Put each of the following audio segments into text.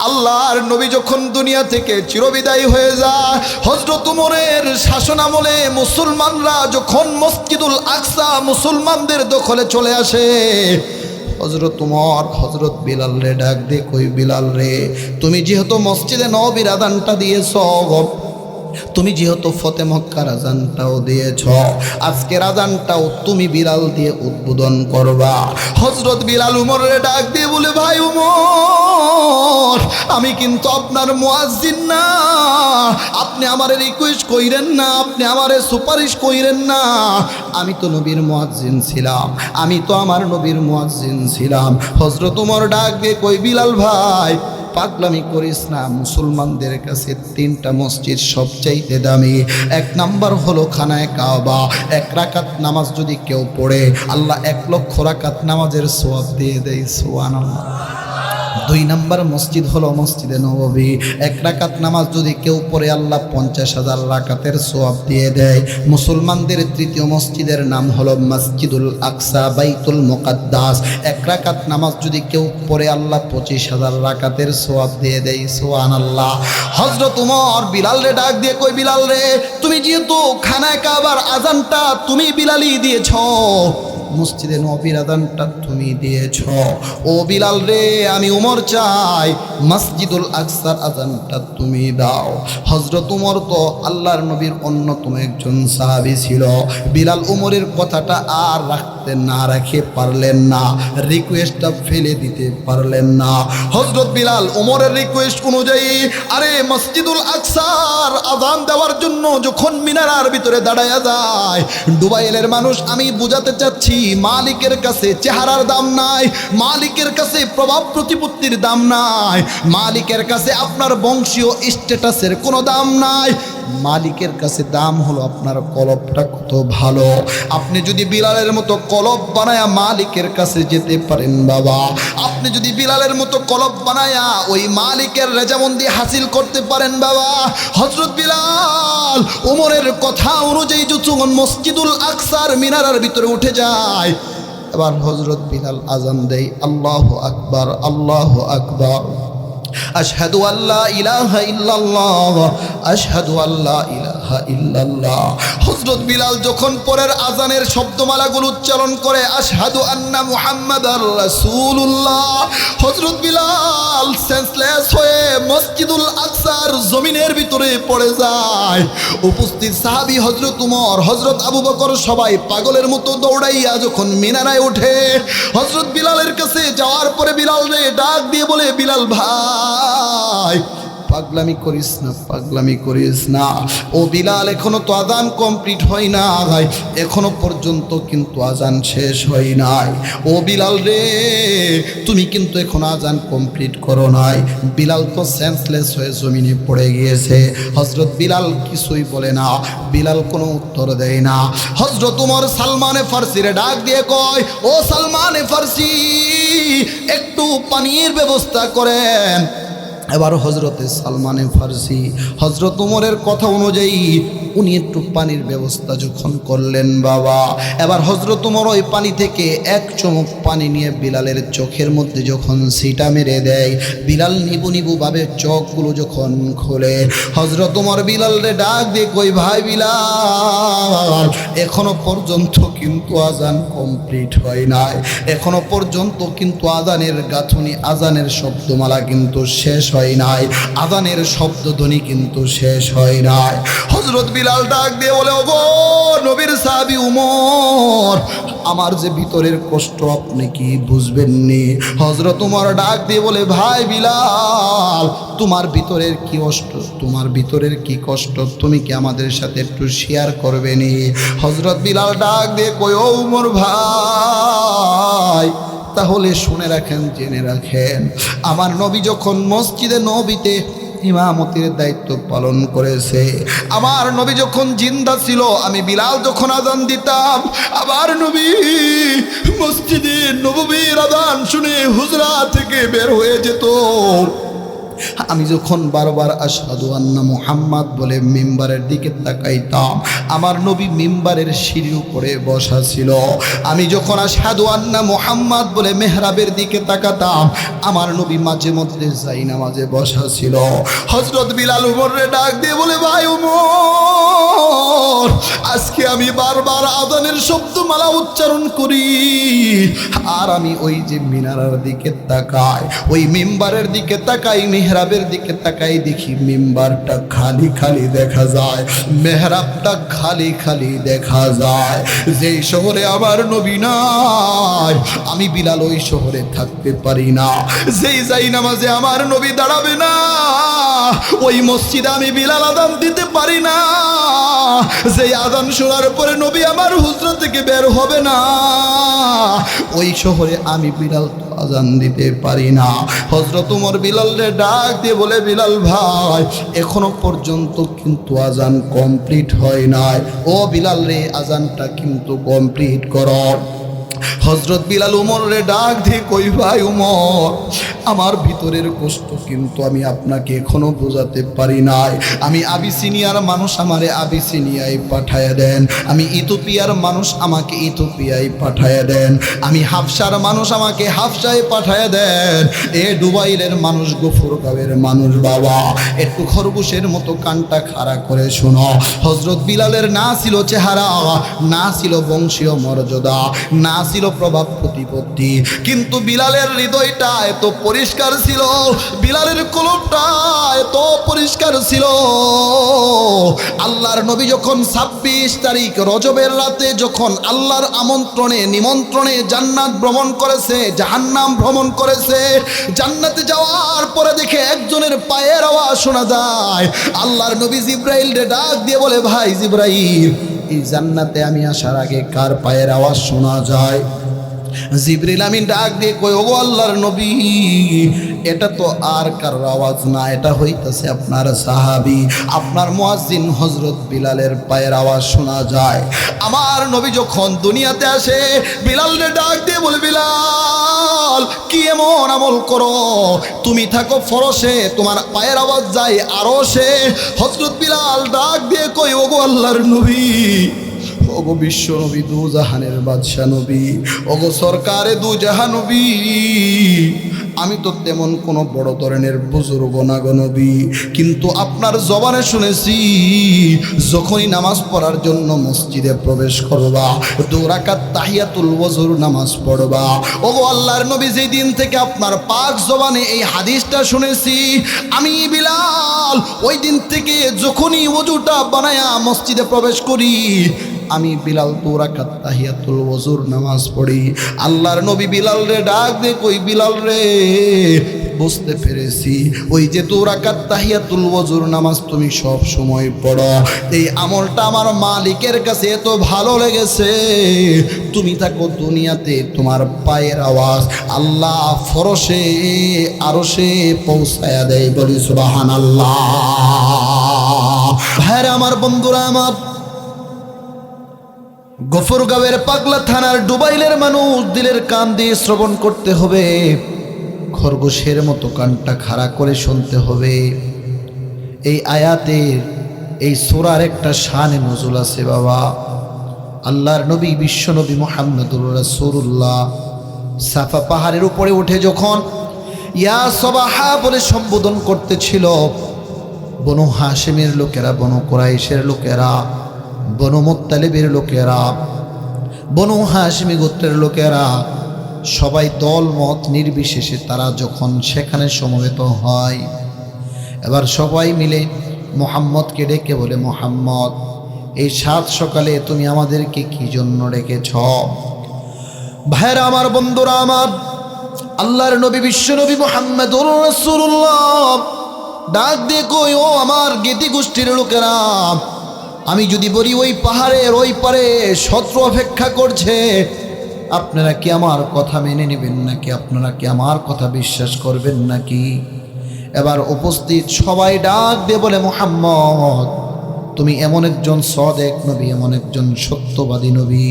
আল্লাহর নবী যখন দুনিয়া থেকে চিরবিদায় হয়ে যায়, হযরত ওমরের শাসনামলে মুসলমানরা যখন মসজিদুল আকসা মুসলমানদের দখলে চলে আসে, হযরত ওমর হযরত বিলাল রে ডাক দিয়ে কই, বিলাল রে, তুমি যেহেতু মসজিদে নববীর আযানটা দিয়েছ, তুমি যেহেতু ফতে মক্কার আযানটাও দিয়েছ, আজকের আযানটাও তুমি বিলাল দিয়ে উদ্বোধন করবা। হযরত বিলাল উমরের ডাক দিয়ে বলে, ভাই উমর, আমি কিন্তু আপনার মুয়াজ্জিন না, আপনি আমারে রিকোয়েস্ট কইরেন না, আপনি আমারে সুপারিশ কইরেন না, আমি তো নবীর মুয়াজ্জিন ছিলাম, আমি তো আমার নবীর মুয়াজ্জিন ছিলাম। হযরত উমর ডাক দিয়ে কই, বিলাল ভাই, পাগলামি করিস না, মুসলমানদের কাছে তিনটা মসজিদ সবচাইতে দামি। এক নাম্বার হলো খানায় কাবা, এক রাকাত নামাজ যদি কেউ পড়ে আল্লাহ 1,00,000 রাকাত নামাজের সওয়াব দিয়ে দেয়, সুবহানাল্লাহ। দুই নাম্বার মসজিদ হলো মসজিদে নববী, এক রাকাত নামাজ যদি কেউ পড়ে আল্লাহ 50,000 রাকাতের সওয়াব দিয়ে দেয়। মুসলমানদের তৃতীয় মসজিদের নাম হলো মসজিদুল আকসা বাইতুল মুকাদ্দাস, এক রাকাত নামাজ যদি কেউ পড়ে আল্লাহ 25,000 রাকাতের সওয়াব দিয়ে দেয়, সুবহানাল্লাহ। হযরত ওমর বিলাল রে ডাক দিয়ে কই, বিলাল রে, তুমি যেহেতু খানায় কাবার আযানটা তুমি বিলালই দিয়েছ, মসজিদে নববীর আযানটা তুমি দিয়েছ, ও বিলাল রে, আমি উমর চাই মসজিদুল আকসার আযানটা তুমি দাও। হযরত উমর তো আল্লাহর নবীর অন্যতম একজন সাহাবী ছিল। বিলাল উমরের কথাটা আর রাখতে না রেখে পারলেন না, রিকোয়েস্টটা ফেলে দিতে পারলেন না। হযরত বিলাল উমরের রিকোয়েস্ট অনুযায়ী আরে মসজিদুল আকসার আযান দেওয়ার জন্য যখন মিনারার ভিতরে দাঁড়ায়া যায়, দুবাইলের মানুষ আমি বুঝাতে চাচ্ছি, মালিকের কাছে চেহারার দাম নাই, মালিকের কাছে প্রভাব প্রতিপত্তির দাম নাই, মালিকের কাছে আপনার বংশীয় স্ট্যাটাসের কোনো দাম নাই, মালিকের কাছে দাম হলো আপনার কলবটা কত ভালো। আপনি যদি বিলালের মতো কলব বানায়া মালিকের কাছে যেতে পারেন বাবা, আপনি যদি বিলালের মতো কলব বানায়া ওই মালিকের রেজামন্দি হাসিল করতে পারেন বাবা। হযরত বিলাল ওমরের কথা অনুযায়ী যখন মসজিদুল আকসার মিনারার ভিতরে উঠে যায়, এবার হযরত বিলাল আযান দেয়, আল্লাহু আকবার, আল্লাহু আকবার, আশহাদু আল্লা ইলাহা ইল্লাল্লাহ, আশহাদু আল্লা ইলাহা ইল্লাল্লাহ। হযরত বিলাল যখন পরের আযানের শব্দমালাগুলো উচ্চারণ করে, আশহাদু আন্না মুহাম্মাদার রাসূলুল্লাহ, হযরত বিলাল সেন্সলেস হয়ে মসজিদুল আকসার জমিনের ভিতরে পড়ে যায়। উপস্থিত সাহাবী হযরত উমর, হযরত আবু বকর সবাই পাগলের মতো দৌড়াইয়া যখন মিনারায় ওঠে, হযরত বিলালের কাছে যাওয়ার পরে বিলাল রে ডাক দিয়ে বলে, বিলাল ভাই, পাগলামি করিস না, পাগলামি করিস না। ও বিলাল, এখনো তো আযান কমপ্লিট হয় না ভাই, এখনো পর্যন্ত কিন্তু আযান শেষ হয় নাই। ও বিলাল রে, তুমি কিন্তু এখন আযান কমপ্লিট করো নাই। বিলাল তো সেন্সলেস হয়ে জমিনে পড়ে গিয়েছে। হযরত বিলাল কিছুই বলে না, বিলাল কোনো উত্তর দেয় না। হযরত উমর সালমানে ফার্সিরে ডাক দিয়ে কয়, ও সালমানে ফার্সি, একটু পানির ব্যবস্থা করেন। এবার হযরতে সালমানে ফার্সি হযরত উমরের কথা অনুযায়ী উনি একটু পানির ব্যবস্থা যখন করলেন বাবা, এবার হযরত উমর ওই পানি থেকে এক চুমুক পানি নিয়ে বিলালের চোখের মধ্যে যখন সিটা মেরে দেয়, বিলাল নিবু নিবু ভাবে চোখগুলো যখন খোলে, হযরত উমর বিলাল রে ডাক দিয়ে কই, ভাই বিলাল, এখনো পর্যন্ত কিন্তু আযান কমপ্লিট হয় নাই, এখনো পর্যন্ত কিন্তু আযানের গাঁথনি, আযানের শব্দমালা কিন্তু শেষ হয় নাই, আযানের শব্দধ্বনি কিন্তু শেষ হয় নাই। হযরত বিলাল ডাক দিয়ে বলে, ওগো নবীর সাহাবী উমর, আমার যে ভিতরের কষ্ট আপনি কি বুঝবেননি? হযরত উমর ডাক দিয়ে বলে, ভাই বিলাল, তোমার ভিতরের কি কষ্ট, তোমার ভিতরের কি কষ্ট তুমি কি আমাদের সাথে একটু শেয়ার করবে নি? হযরত বিলাল ডাক দিয়ে কই, ও উমর ভাই, তাহলে শুনে রাখেন, জেনে রাখেন, আমার নবী যখন মসজিদে নববীতে ইমামতির দায়িত্ব পালন করেছে, আমার নবী যখন জিন্দা ছিল, আমি বিলাল যখন আযান দিতাম, আমার নবী মসজিদে নববীর আযান শুনে হুজরা থেকে বের হয়ে যেত, আমি যখন বারবার আশহাদু আন্না মুহাম্মাদ বলে মিম্বারের দিকে তাকাইতাম, আমার নবী মিম্বারের সিঁড়ির উপরে বসা ছিল। আমি যখন আশহাদু আন্না মুহাম্মাদ বলে মেহরাবের দিকে তাকাতাম, আমার নবী মাঝে মধ্যে যাই নামাজে বসা ছিল। হযরত বিলাল উমরে ডাক দিয়ে বলে, ভাই উমর, আজকে আমি বারবার আযানের শব্দমালা উচ্চারণ করি, আর আমি ওই যে মিনারার দিকে তাকাই, ওই মিম্বারের দিকে তাকাই, মেহরাবের দিকে তাকাই, দেখি মিম্বারটা খালি খালি দেখা যায়, মেহরাবটা খালি খালি দেখা যায়। যেই শহরে আমার নবী নাই, আমি বিলাল ওই শহরে থাকতে পারি না। যেই যাই নামাজে আমার নবী দাঁড়াবে না, ওই মসজিদে আমি বিলাল আযান দিতে পারি না। যেই আযান শোনার পরে নবী আমার হুজরা থেকে বের হবে না, ওই শহরে আমি বিলাল আযান দিতে পারি না। হযরত ওমর বিলালরে ডাক দিয়ে বলে, বিলাল ভাই, এখনো পর্যন্ত কিন্তু আযান কমপ্লিট হয় নাই। ও বিলাল রে, আযানটা কিন্তু কমপ্লিট করো। হযরত বিলাল উমরে ডাক দিয়ে কই, ভাই উমর, আমার ভিতরের কষ্ট কিন্তু আমি আপনাকে এখনো বোঝাতে পারি নাই। আমি আবিসিনিয়ার মানুষ, আমারে আবিসিনিয়ায় পাঠায় দেন। আমি ইথিওপিয়ার মানুষ, আমাকে ইথিওপিয়ায় পাঠায় দেন। আমি হাবশার মানুষ, আমাকে হাবশায় পাঠায় দেন। এ দুবাইলের মানুষ, গফরগাঁওয়ের মানুষ, বাবা একটু খরগোশের মতো কানটা খাড়া করে শোনো। হযরত বিলালের না ছিল চেহারা, না ছিল বংশীয় মর্যাদা, না ছিল প্রভাব প্রতিপত্তি, কিন্তু বিলালের হৃদয়টা এত পরিষ্কার ছিল, বিলালের কলবটা এত পরিষ্কার ছিল। আল্লাহর নবী যখন 26 তারিখ রজবের রাতে যখন আল্লাহর আমন্ত্রণে নিমন্ত্রণে জান্নাত ভ্রমণ করেছে, জাহান্নাম ভ্রমণ করেছে, জান্নাতে যাওয়ার পরে দেখে একজনের পায়ের আওয়াজ শোনা যায়। আল্লাহর নবী জিবরাইলকে ডাক দিয়ে বলে, ভাই জিবরাইল, এই জান্নাতে আমি আসার আগে কার পায়ের আওয়াজ শোনা যায়? জিবরিল আমিন ডাক দিয়ে কই, ওগো আল্লাহর নবী, এটা তো আর কারোর আওয়াজ না, এটা হইতাছে আপনার সাহাবী, আপনার মুয়াজ্জিন হযরত বিলালের পায়ের আওয়াজ শোনা যায়। আমার নবী যখন দুনিয়াতে আসে, বিলালকে ডাক দিয়ে বলে, বিলাল, কি এমন আমল করো, তুমি থাকো ফরশে, তোমার পায়ের আওয়াজ যায় আরশে। হযরত বিলাল ডাক দিয়ে কই, ওগো আল্লাহর নবী, ওগো বিশ্ব নবী, দু জাহানের বাদশা নবী, ওগো সরকারে দু জাহান নবী, আমি তো তেমন কোনো বড় ধরনের বুজুর্গ না গো নবী, কিন্তু আপনার জবানে শুনেছি যখনই নামাজ পড়ার জন্য মসজিদে প্রবেশ করবা, 2 রাকাত তাহিয়াতুল ওযুর নামাজ পড়বা। ওগো আল্লাহর নবী, যেই দিন থেকে আপনার পাক জবানে এই হাদিসটা শুনেছি, আমি বিলাল ওই দিন থেকে যখনই ওযুটা বানায়া মসজিদে প্রবেশ করি, আমি বিলাল 2 রাকাত তাহিয়াতুল ওযুর নামাজ পড়ি। আল্লাহর নবী বিলাল রে ডাক দে কই, বিলাল রে, বুঝতে পেরেছি ওই যে 2 রাকাত তাহিয়াতুল ওযুর নামাজ তুমি সব সময় পড়ো, এই আমলটা আমার মালিকের কাছে এত ভালো লেগেছে, তুমি থাকো দুনিয়াতে, তোমার পায়ের আওয়াজ আল্লাহ ফরশে আরশে পৌঁছায়া দেয়। বলি সুবহানাল্লাহ। ভাইরা আমার, বন্ধুরা আমার, গফরগাঁওয়ের পাগলা থানার ডুবাইলের মানুষ, দিলের কান দিয়ে শ্রবণ করতে হবে, খরগোশের মতো কানটা খাড়া করে শুনতে হবে। এই আয়াতের, এই সূরার একটা শানে নজুল আছে বাবা। আল্লাহর নবী বিশ্ব নবী মুহাম্মদুর রাসূলুল্লাহ সাফা পাহাড়ের উপরে উঠে যখন ইয়া সবাহা বলে সম্বোধন করতেছিল, বনু হাশিমের লোকেরা, বনু কুরাইশের লোকেরা, বনু মুত্তালিবের লোকেরা, বনু হাশিমি গোত্রের লোকেরা, সবাই দল মত নির্বিশেষে তারা যখন সেখানে সমবেত হয়, এবার সবাই মিলে মুহাম্মদকে ডেকে বলে, মুহাম্মদ, এই 7 সকালে তুমি আমাদেরকে কি জন্য ডেকেছ? ভাইরা আমার, বন্ধুরা আমার, আল্লাহর নবী বিশ্ব নবী মুহাম্মদুর রাসূলুল্লাহ ডাক দিয়ে কই, ও আমার গেতি গোষ্ঠীর লোকেরা, আমি যদি বলি ওই পাহাড়ের ওই পারে শত্রু অপেক্ষা করছে, আপনারা কি আমার কথা মেনে নেবেন নাকি? আপনারা কি আমার কথা বিশ্বাস করবেন নাকি? এবার উপস্থিত সবাই ডাক দিয়ে বলে, মুহাম্মদ, তুমি এমন একজন সাদেক নবী, এমন একজন সত্যবাদী নবী,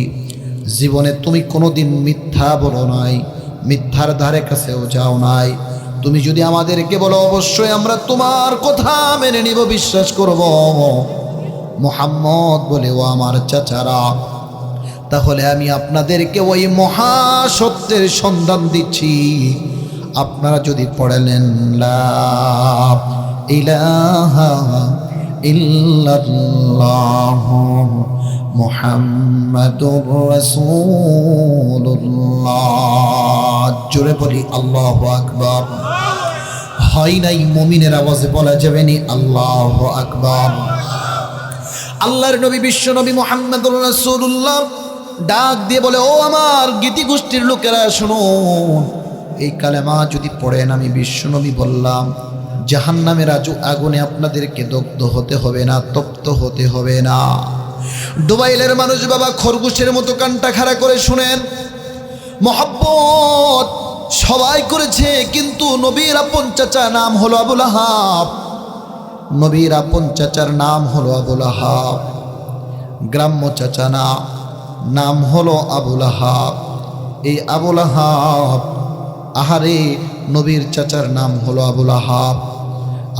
জীবনে তুমি কোনোদিন মিথ্যা বলো নাই, মিথ্যার ধারে কাছেও যাও নাই, তুমি যদি আমাদেরকে বলো অবশ্যই আমরা তোমার কথা মেনে নিব, বিশ্বাস করব। মুহাম্মদ বলে, ও আমার চাচারা, তাহলে আমি আপনাদেরকে ওই মহাসত্যের সন্ধান দিচ্ছি। আপনারা যদি পড়েন লা ইলাহা ইল্লাল্লাহ মুহাম্মাদুর রাসূলুল্লাহ, জোরে বলি আল্লাহু আকবার। হয় নাই মুমিনের আওয়াজে বলা যাবে নি আল্লাহু আকবার। আল্লাহর নবী বিশ্ব নবী মুহাম্মাদুর রাসূলুল্লাহ ডাক দিয়ে বলে, ও আমার গীতি গোষ্ঠীর লোকেরা শুনুন, এই কালেমা যদি পড়েন, আমি বিশ্ব নবী বললাম, জাহান্নামের আগুনে আপনাদেরকে দগ্ধ হতে হবে না, তপ্ত হতে হবে না। ডুবাইলের মানুষ বাবা খরগোশের মতো কানটা খাড়া করে শুনেন। মহব্বত সবাই করেছে, কিন্তু নবীর আপন চাচা নাম হলো আবুল আহাব। নবীর আপন চাচার নাম হলো আবুল আহাব, গ্রাম্য চাচা না, নাম হলো আবুল আহাব। এই আবুল আহাব, আহারে নবীর চাচার নাম হলো আবুল আহাব।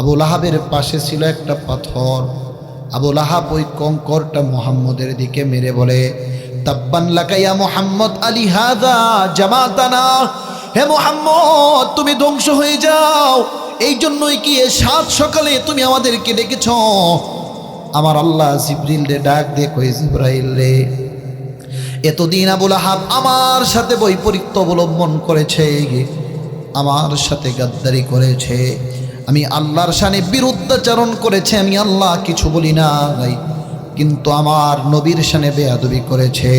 আবুল আহাবের পাশে ছিল একটা পাথর। আবুল আহাব ওই কঙ্করটা মুহাম্মদের দিকে মেরে বলে, তাব্বান লাকা ইয়া মুহাম্মদ আলী হাযা জামাতানা, হে মুহাম্মদ তুমি ধ্বংস হয়ে যাও, এই জন্যই কি সাত সকালে তুমি আমাদেরকে ডেকেছ? আমার আল্লাহ জিবরিল রে ডাক দিয়ে কই, জিবরাইল রে, এতদিন আবুল আহাব আমার সাথে বৈপরীত্য অবলম্বন করেছে, আমার সাথে গাদ্দারি করেছে, আমি আল্লাহর শানে বিরুদ্ধাচরণ করেছে, আমি আল্লাহ কিছু বলি না, কিন্তু আমার নবীর শানে বেয়াদবি করেছে,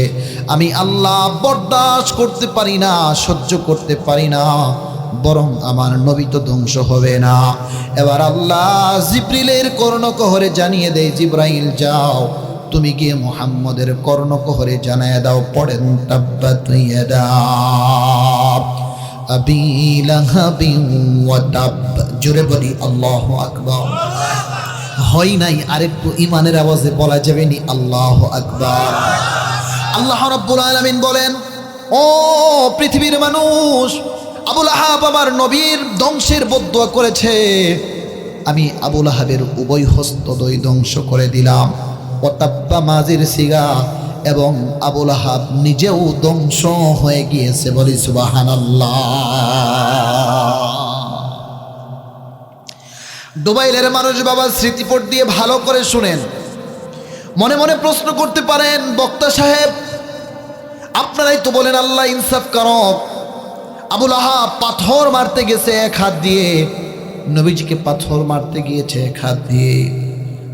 আমি আল্লাহ বরদাস্ত করতে পারি না, সহ্য করতে পারি না, বরং আমার নবী তো ধ্বংস হবে না। এবার আল্লাহ জিবরিলের কর্ণকহরে জানিয়ে দেয়, জিবরাইল যাও, তুমি গিয়ে মুহাম্মদের কর্ণকহরে জানায় দাও, পড়েন তাব্বাত ইয়াদা আবি লাহাবিন ওয়া তাব, জোরে বলি আল্লাহু আকবার। হয় নাই আরেকটু ইমানের আওয়াজে বলা যাবে নি আল্লাহু আকবার। আল্লাহ রাব্বুল আলামিন বলেন, ও পৃথিবীর মানুষ, আবুল আহাব আমার নবীর ধ্বংসের বদদুয়া করেছে, আমি আবুল আহাবের উভয় হস্তদ্বয় ধ্বংস করে দিলাম। ওয়াতাব্বা মাজির সিগা, এবং আবুল আহাব নিজেও ধ্বংস হয়ে গিয়েছে, বলি সুবহানাল্লাহ। ডুবাইলের মানুষ বাবা স্মৃতিপট দিয়ে ভালো করে শুনেন। মনে মনে প্রশ্ন করতে পারেন, বক্তা সাহেব আপনারাই তো বলেন আল্লাহ ইনসাফ করক, আবুল আহাব পাথর মারতে গেছে এক হাত দিয়ে, নবীজিকে পাথর মারতে গিয়েছে এক হাত দিয়ে,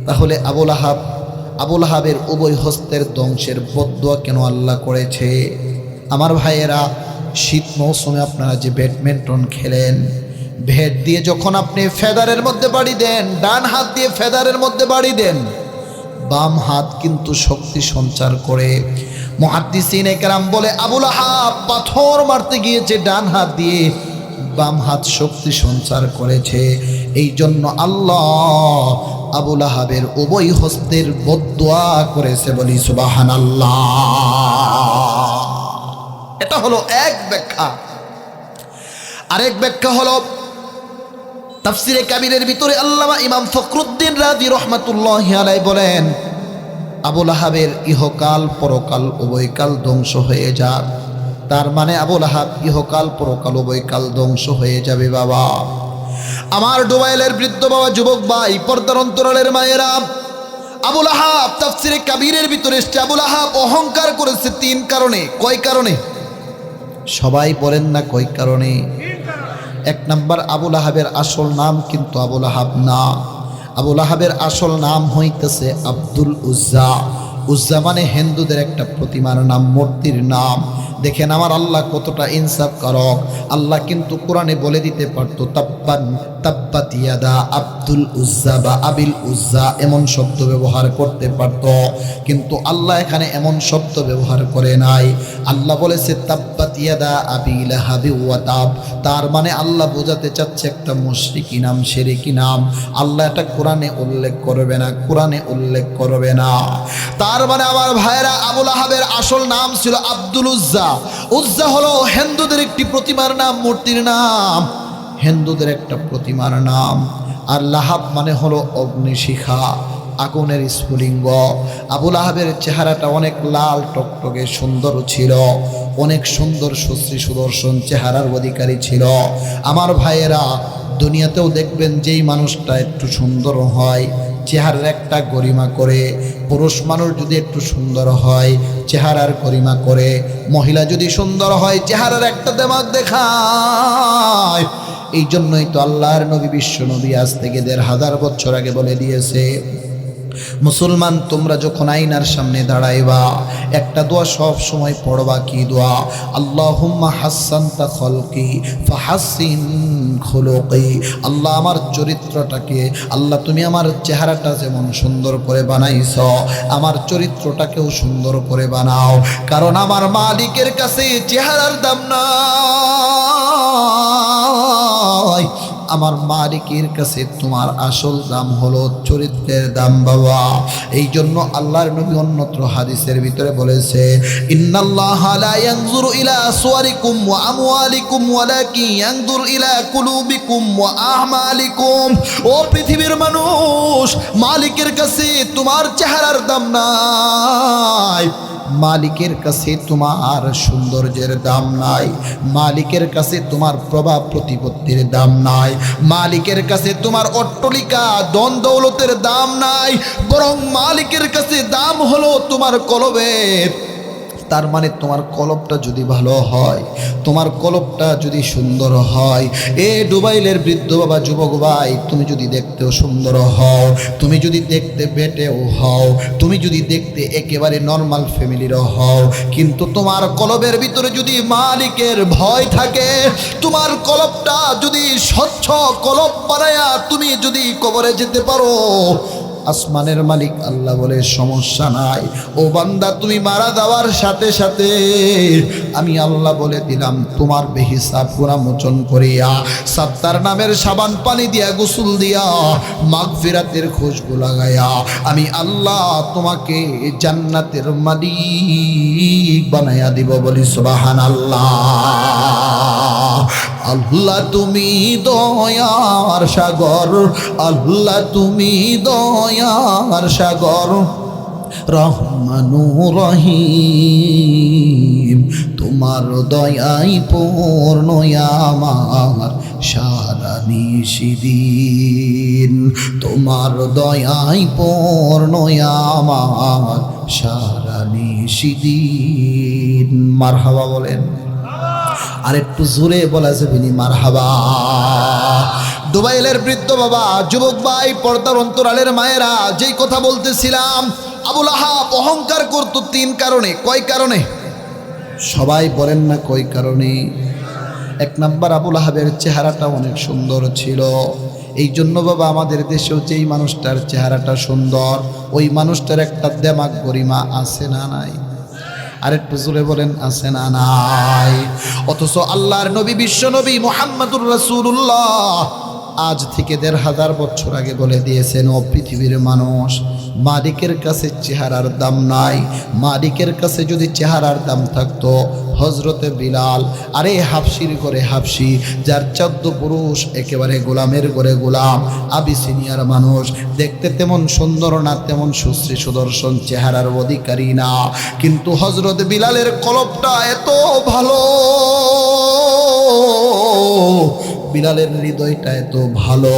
তাহলে আবুল আহাবের উভয় হস্তের ধ্বংসের বদদুয়া কেন আল্লাহ করেছে? আমার ভাইয়েরা, শীত মৌসুমে আপনারা যে ব্যাডমিন্টন খেলেন, ভেট দিয়ে যখন আপনি ফেদারের মধ্যে বাড়ি দেন, ডান হাত দিয়ে ফেদারের মধ্যে বাড়ি দেন, বাম হাত কিন্তু শক্তি সঞ্চার করে। মুহাদ্দিসিনে কেরাম বলে, আবুল আহাব পাথর মারতে গিয়েছে ডান হাত দিয়ে, বাম হাত শক্তি সঞ্চার করেছে, এই জন্য আল্লাহ আবুল আহাবের উভয় হস্তের বদদুয়া করেছে, বলি সুবহানাল্লাহ। এটা হলো এক ব্যাখ্যা। আরেক ব্যাখ্যা হলো তাফসিরে কাবীরের ভিতরে আল্লামা ইমাম ফখরুদ্দিন রাজি রহমাতুল্লাহি আলাইহি বলেন, আবুল আহাবের ইহকাল পরকাল উভয়কাল ধ্বংস হয়ে যাক, তার মানে আবুল আহাব ইহকাল পরকাল উভয়কাল ধ্বংস হয়ে যাবে। বাবা আমার ডুবাইলের বৃদ্ধ বাবা, যুবক ভাই, পর্দার অন্তরালের মায়েরা, আবুল আহাব তাফসিরে কাবীরের ভিতরে এসেছে, আবুল আহাব অহংকার করেছে তিন কারণে। কয় কারণে? সবাই বলেন না কয় কারণে? এক নাম্বার, আবুল আহাবের আসল নাম কিন্তু আবুল আহাব না, আবুল আহাবের আসল নাম হইতেছে আব্দুল উজ্জা। উজ্জা মানে হিন্দুদের একটা প্রতিমার নাম, মূর্তির নাম। দেখেন আমার আল্লাহ কতটা ইনসাফ করক, আল্লাহ কিন্তু কোরআনে বলে দিতে পারতো তাব্বাত ইয়াদা আব্দুল উজ্জা বা আবিল উজ্জা, এমন শব্দ ব্যবহার করতে পারত, কিন্তু আল্লাহ এখানে এমন শব্দ ব্যবহার করে নাই। আল্লাহ বলেছে তাব্বাত ইয়াদা আবি লাহাবি ওয়া তাব, তার মানে আল্লাহ বোঝাতে চাচ্ছে একটা মুশরিকি নাম, শিরকি নাম। আল্লাহ এটা কোরআনে উল্লেখ করবে না, কোরআনে উল্লেখ করবে না। তার মানে আমার ভাইরা, আবুল আহাবের আসল নাম ছিল আব্দুল উজ্জা। উজ্জা হলো হিন্দুদের একটি প্রতিমার নাম, মূর্তির নাম। হিন্দুদের একটা প্রতিমার নাম। আর লাহাব মানে হলো অগ্নিশিখা, আগুনের স্ফুলিঙ্গ। আবু লাহাবের চেহারাটা অনেক লাল টকটকে সুন্দর ছিল, অনেক সুন্দর সুশ্রী সুদর্শন চেহারার অধিকারী ছিল। আমার ভাইয়েরা, দুনিয়াতেও দেখবেন যেই মানুষটা একটু সুন্দর হয় চেহারার একটা গরিমা করে, পুরুষ মানুষ যদি একটু সুন্দর হয় চেহারার গরিমা করে, মহিলা যদি সুন্দর হয় চেহারার একটা দেমাগ দেখায়। এই জন্যই তো আল্লাহর নবী বিশ্ব নবী আজ থেকে ১৫০০ বছর আগে বলে দিয়েছে, মুসলমান তোমরা যখন আয়নার সামনে দাঁড়াইবা একটা দোয়া সব সময় পড়বা। কি দোয়া? আল্লাহুম্মা হাসানতা খলকি ফাহাসিন খুলুকি। আল্লাহ আমার চরিত্রটাকে, আল্লাহ তুমি আমার চেহারাটা যেমন সুন্দর করে বানাইছো, আমার চরিত্রটাকেও সুন্দর করে বানাও। কারণ আমার মালিকের কাছে চেহারার দাম নাই, আমার মালিকের কাছে তোমার আসল দাম হলো চরিত্রের দাম বাবা। এই জন্য আল্লাহর নবী অন্যত্র হাদিসের ভিতরে বলেছে, ইন্নাল্লাহা লা ইয়ানজুরু ইলা সুওয়ারিকুম ওয়া আমওয়ালিকুম ওয়ালাকিন ইয়ানজুরু ইলা কুলুবিকুম ওয়া আ'মালিকুম। ও পৃথিবীর মানুষ, মালিকের কাছে তোমার চেহারার দাম নাই, মালিকের কাছে তোমার সৌন্দর্যের দাম নাই, মালিকের কাছে তোমার প্রভাব প্রতিপত্তির দাম নাই, মালিকের কাছে তোমার অট্টালিকা ধন দৌলতের দাম নাই, বরং মালিকের কাছে দাম হলো তোমার কলবের। তার মানে তোমার কলবটা যদি ভালো হয়, তোমার কলবটা যদি সুন্দর হয়, এ ডুবাইলের বৃদ্ধ বাবা, যুবক ভাই, তুমি যদি দেখতেও সুন্দর হও, তুমি যদি দেখতে বেটেও হও, তুমি যদি দেখতে একেবারে নর্মাল ফ্যামিলিরও হও, কিন্তু তোমার কলবের ভিতরে যদি মালিকের ভয় থাকে, তোমার কলবটা যদি স্বচ্ছ কলব বানায়া তুমি যদি কবরে যেতে পারো, আসমানের মালিক আল্লাহ বলে সমস্যা নাই, ও বান্দা তুমি মারা যাওয়ার সাথে সাথে আমি আল্লাহ বলে দিলাম তোমার বেহিসাব গুনাহ মোচন করিয়া সাত্তার নামের সাবান পানি দিয়া গোসল দিয়া মাগফিরাতের খুশবু লাগায়া আমি আল্লাহ তোমাকে জান্নাতের মালিক বানায়া দিব। বলি সুবহানাল্লাহ। আল্লাহ তুমি দয়ার সাগর, আল্লাহ তুমি দয়ার সাগর, রহমানুর রহিম, তোমার দয়াই পূর্ণ আমার সারা নিশিদিন, তোমার দয়াই পূর্ণ আমার সারা নিশিদিন। মারহাবা বলেন, আর একটু জোরে বলা যাবে নি মারহাবা। দুবাইলের বৃদ্ধ বাবা, যুবক ভাই, পর্দার অন্তরালের মায়েরা, যেই কথা বলতেছিলাম, আবু লাহাব অহংকার করত 3 কারণে। কয় কারণে? সবাই বলেন না কয় কারণে? 1 নাম্বার, আবু লাহাবের চেহারাটা অনেক সুন্দর ছিল। এই জন্য বাবা আমাদের দেশেও যেই মানুষটার চেহারাটা সুন্দর, ওই মানুষটার একটা দেমাগ গরিমা আছে না নাই? আরেকটু জোরে বলেন, আছে না নাই? অথচ আল্লাহর নবী বিশ্ব নবী মুহাম্মদুর রাসূলুল্লাহ আজ থেকে ১৫০০ বছর আগে বলে দিয়েছেন, ও পৃথিবীর মানুষ, মালিকের কাছে চেহারার দাম নাই। মালিকের কাছে যদি চেহারার দাম থাকতো, হজরতে বিলাল, আরে হাফসির ঘরে হাফসি, যার 14 পুরুষ, একেবারে গোলামের ঘরে গোলাম, আবিসিনিয়ার মানুষ, দেখতে তেমন সুন্দর না, তেমন সুশ্রী সুদর্শন চেহারার অধিকারী না, কিন্তু হজরত বিলালের কলবটা এত ভালো, বিলালের হৃদয়টা এত ভালো,